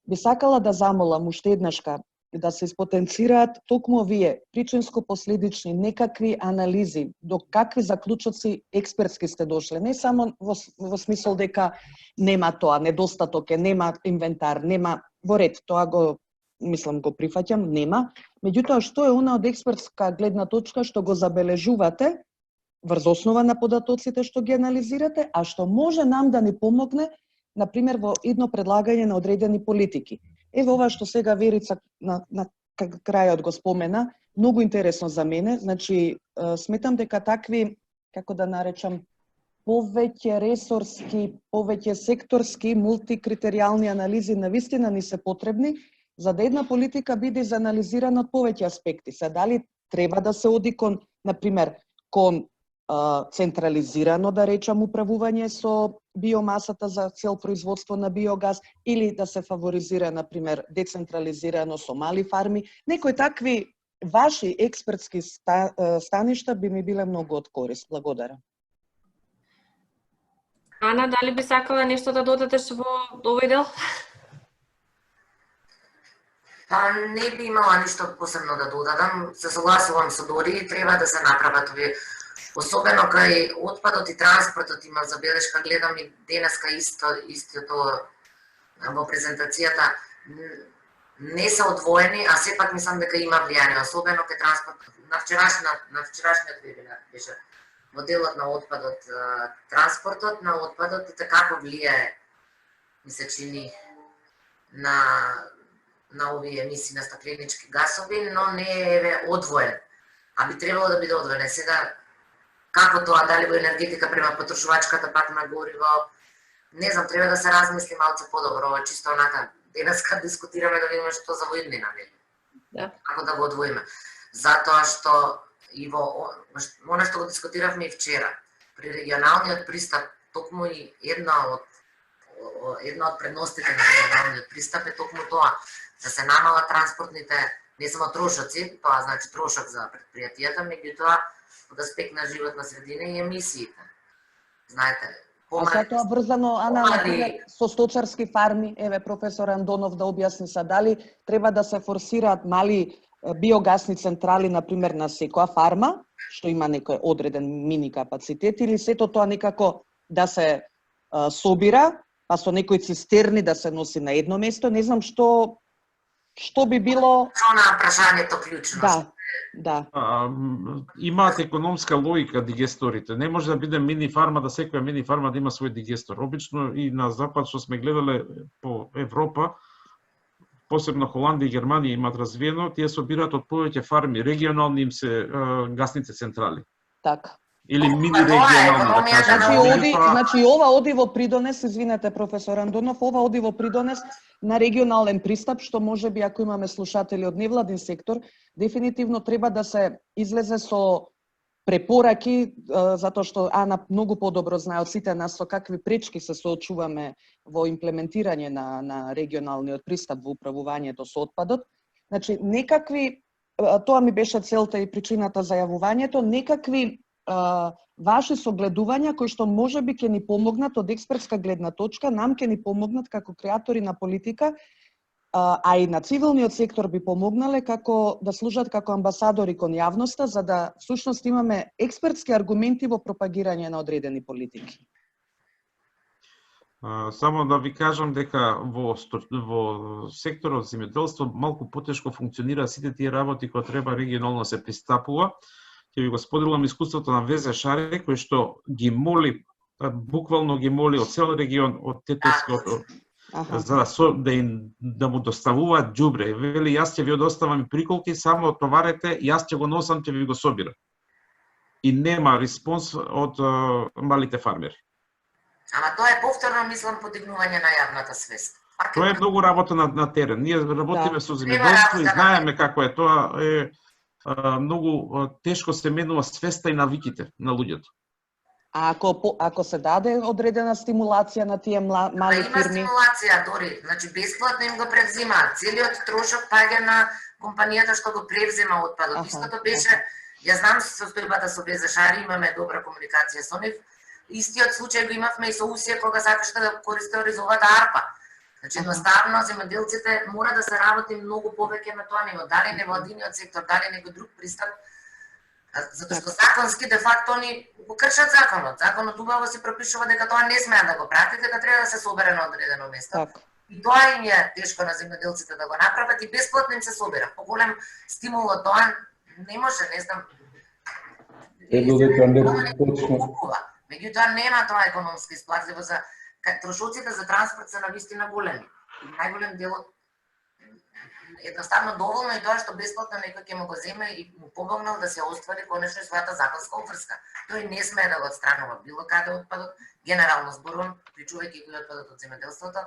би сакала да замолам уште еднашка да се испотенцираат токму овие причинско-последични некакви анализи, до какви заклучоци експертски сте дошле, не само во смисол дека нема тоа, недостаток е, нема инвентар, нема во ред, тоа го мислам го прифаќам, нема, меѓутоа што е она од експертска гледна точка што го забележувате врз основа на податоците што ги анализирате, а што може нам да ни помогне например во едно предлагање на одредени политики. Ево ова што сега Верица на крајот го спомена, многу интересно за мене, значи сметам дека такви, како да наречам, повеќе ресорски, повеќе секторски, мултикритеријални анализи навистина ни се потребни, за да една политика биде изанализирана од повеќе аспекти. Се дали треба да се оди например, кон централизирано, да речам, управување со биомасата за цел производство на биогаз или да се фаворизира, например, децентрализирано со мали фарми. Некои такви ваши експертски станишта би ми биле многу од корист. Благодарам. Ана, дали би сакала нешто да додадеш во овој дел? Па не би имала ништо посебно да додадам. Се согласувам со Дори, треба да се направат овие. Особено кај отпадот и транспортот има забелешка, гледам и денеска истото во презентацијата. Не се одвоени, а сепак мислам дека има влијание, особено кај транспортот. На вчерашниот вебинар беше во делот на отпадот, транспортот на отпадот и како влијае, ми се чини, на овие емисии на стакленички гасови, но не е одвоен. А би требало да биде одвоен. Сега, како тоа, дали во енергетика према потрошувачката пак на гориво, не знам, треба да се размисли малце подобро. Ова чисто онака, денеска дискутираме да видиме што за во иднина, нели? Да. Како да го одвоиме. Затоа што и во она што го дискутиравме и вчера, при регионалниот пристап, токму и една од предностите на регионалниот пристап е токму тоа, да се намалат транспортните, не само трошоци, тоа значи трошок за предпријатијата, меѓутоа од аспект на животна средина и емисиите. Знаете, А затоа врзано, Ана, со сточарски фарми, еве професор Андонов да објасни са дали треба да се форсираат мали биогасни централи, например, на секоја фарма, што има некој одреден мини капацитет, или сето тоа некако да се собира, па со некои цистерни да се носи на едно место. Не знам што би било... На прашањето клучно. Да. Имаат економска логика дигесторите. Не може да биде мини фарма, да секоја мини фарма да има свој дигестор. Обично и на запад што сме гледале по Европа, посебно Холандија и Германија имаат развиено, тие собираат од повеќе фарми, регионални им се гасните централи. Така. Или мини регионални, да кажем. Значи ова оди во придонес, извинете професор Андонов, ова оди во придонес на регионален пристап, што може би ако имаме слушатели од невладин сектор, дефинитивно треба да се излезе со препораки, затоа што Ана многу подобро знае од сите нас со какви пречки се соочуваме во имплементирање на регионалниот пристап во управувањето со отпадот. Значи, некакви, тоа ми беше целта и причината за јавувањето, некакви ваши согледувања кои што можеби ќе ни помогнат од експертска гледна точка, нам ќе ни помогнат како креатори на политика, а и на цивилниот сектор би помогнале како да служат како амбасадори кон јавноста, за да всушност имаме експертски аргументи во пропагирање на одредени политики. Само да ви кажам дека во секторот земјоделство малку потешко функционира сите тие работи кои треба регионално се пристапува. Ќе ви го споделам искуството на Везе Шаре, кој што ги моли, буквално ги моли од цел регион, од Тетевското, да му доставуваат ѓубре. Вели, јас ќе ви доставам приколки, само товарете, јас ќе го носам, ќе ви го собирам. И нема респонс од малите фармери. Ама тоа е повторно, мислам, подигнување на јавната свест. Тоа е многу работа на терен. Ние работиме со земјоделство и знаеме како е тоа. Многу тешко се менува свеста и навиките на луѓето. А ако се даде одредена стимулација на тие мали фирми? Има стимулација, Дори. Значи, бесплатно им го превзимаат. Целиот трошок паѓа на компанијата што го превзема отпадот. Истото беше, ја знам состојбата со Везе Шари, имаме добра комуникација со нив. Истиот случај го имавме и со Усија, кога сакаше да користи оризовата арпа. Значи, едноставно, земјоделците мора да се работи многу повеќе на тоа ниво. Дали невладиниот сектор, дали некој друг пристап, затоа што законски, де факто, они го кршат законот. Законот убаво се пропишува дека тоа не смеат да го пратите, дека треба да се собере на одредено место. И тоа им е тешко на земјоделците да го направат и бесплатно им се собира. Поголем стимул од тоа не може, не знам. Меѓутоа нема тоа економски исплатливо за трошоците за транспорт се навистина големи. Најголем дел едноставно доволно и тоа што бесплатно некој ќе му го земе и му помогнал да се оствари конечно својата законска обврска. Тој не смее да го отстранува било каде отпадот, генерално зборувам, причувајќи кој отпадот од земјоделството.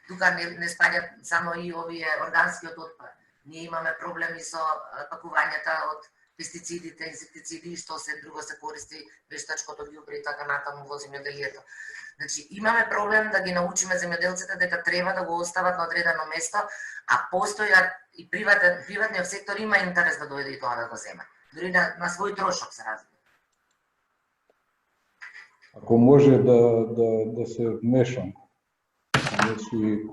Тука не спаѓа само и овие органскиот отпад. Ние имаме проблеми со пакувањата од пестицидите, инсектициди и што се друго се користи, вештачкото ѓубре и така натаму во земјоделието. Значи, имаме проблем да ги научиме земјоделците дека треба да го остават на одредено место, а постојат и приватниот сектор има интерес да дојде и тоа да го земе. Дори на свој трошок се разбира. Ако може да се вмешам, значи,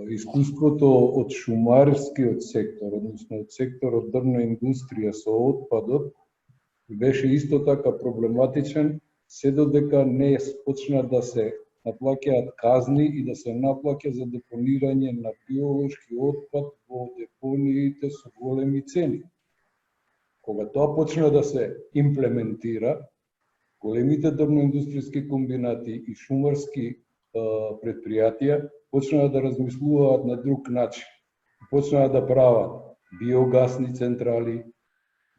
искуството од шумарскиот сектор, односно од секторот дрвна индустрија со отпадот, беше исто така проблематичен, се додека не почна да се наплаќаат казни и да се наплаќа за депонирање на биолошки отпад во депониите со големи цени. Кога тоа почна да се имплементира, големите дрвно-индустријски комбинати и шумарски предпријатија почнаа да размислуваат на друг начин. Почнаа да прават биогасни централи,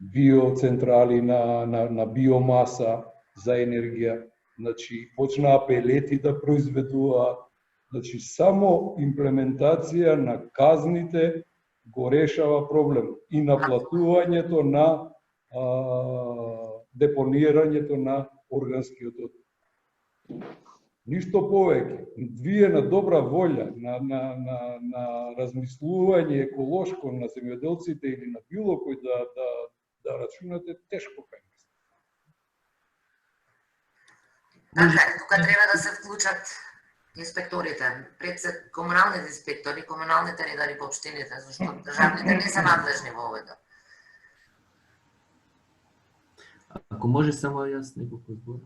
биоцентрали на биомаса за енергија, значи почнаа пелети да произведуваат. Значи само имплементација на казните го решава проблем и наплатувањето на депонирањето на органскиот отпад. Ништо повеќе. Вие на добра волја, на размислување еколошко на земјоделците или на било кој да рачунате, тешко кај нас. Така, тука треба да се вклучат инспекторите, пред се комуналните инспектори, комуналните редари по општините, зашто државните не се надлежни во овој дел. Ако може само јас неколку збора.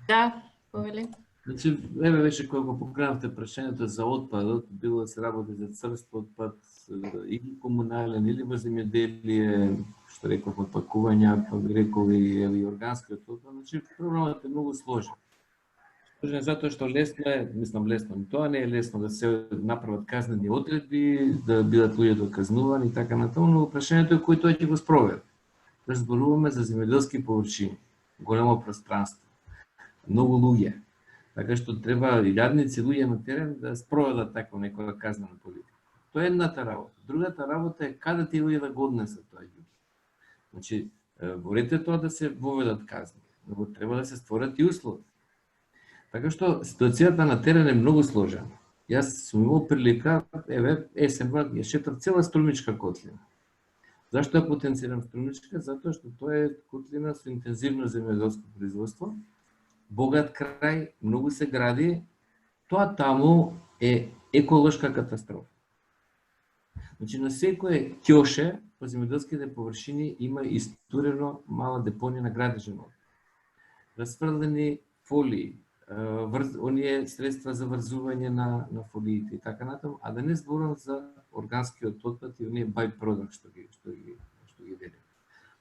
Да, повели. Значи, еве веќе кога го покренавте прашањето за отпадот, било да се работи за црст отпад, или комунален, или во земјоделие, што реков, отпакувања, па реков и органскиот отпад, значи проблемот е многу сложен. Сложен затоа што лесно е, лесно, тоа не е лесно да се направат казнени одредби, да бидат луѓето казнувани и така натаму, но прашањето е кој тоа ќе го спроведе. Да зборуваме за земјоделски површини, големо пространство, многу луѓе. Така што треба илјадници луѓе на терен да спроведат таква некоја казнена политика. Тоа е едната работа. Другата работа е каде тие луѓе да го однесат тоа ѓубре. Значи, борете тоа да се воведат казни, но треба да се створат и услови. Така што ситуацијата на терен е многу сложена. Јас сум имал прилика, есенва, ја шетав цела Струмичка котлина. Зашто ја потенцирам Струмичка? Затоа што тоа е котлина со интензивно земјоделско производство, богат крај, многу се гради, тоа таму е еколошка катастрофа. Значи, на секој ќоше по земјоделските површини има истурено мала депонија на градежен отпад. Расфрлени фолии, оние средства за врзување на фолиите и така натаму, а да не зборам за органскиот отпад и оние byproduct што ги велим.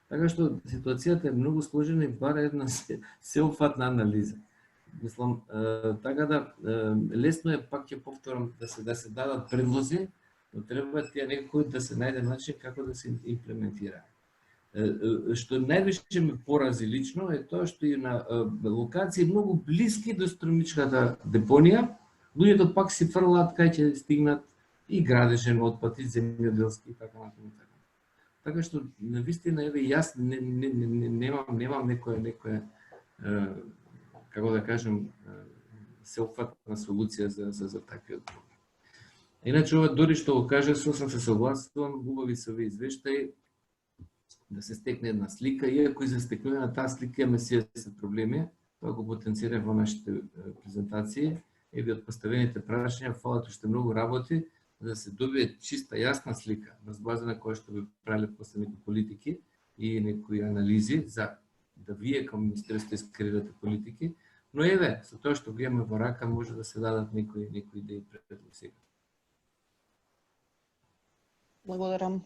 Така што ситуацијата е многу сложена и бара една сеопфатна анализа. Мислам, така да лесно е, пак ќе повторам, да се дадат предлози, но треба тие некој да се најде начин како да се имплементира. Што највише ме порази лично е тоа што и на локации многу блиски до Струмичката депонија, луѓето пак си фрлаат кај ќе стигнат и градежен отпад, и земјоделски и така натаму. Така што навистина еве јас немам некоја како да кажем сеопфатна солуција за таквиот проблем. Иначе ова дори што го каже, сосем се согласувам, убави се овие извештаи да се стекне една слика, иако и за стекнување на таа слика имаме се проблеми, тоа го потенцира во нашите презентации, еве од поставените прашања фалат уште многу работи, да се добие чиста, јасна слика на база на која што би правиле после некои политики и некои анализи за да вие као Министерство искреирате политики, но еве, со тоа што го имаме во рака, може да се дадат некои идеи пред сега. Благодарам.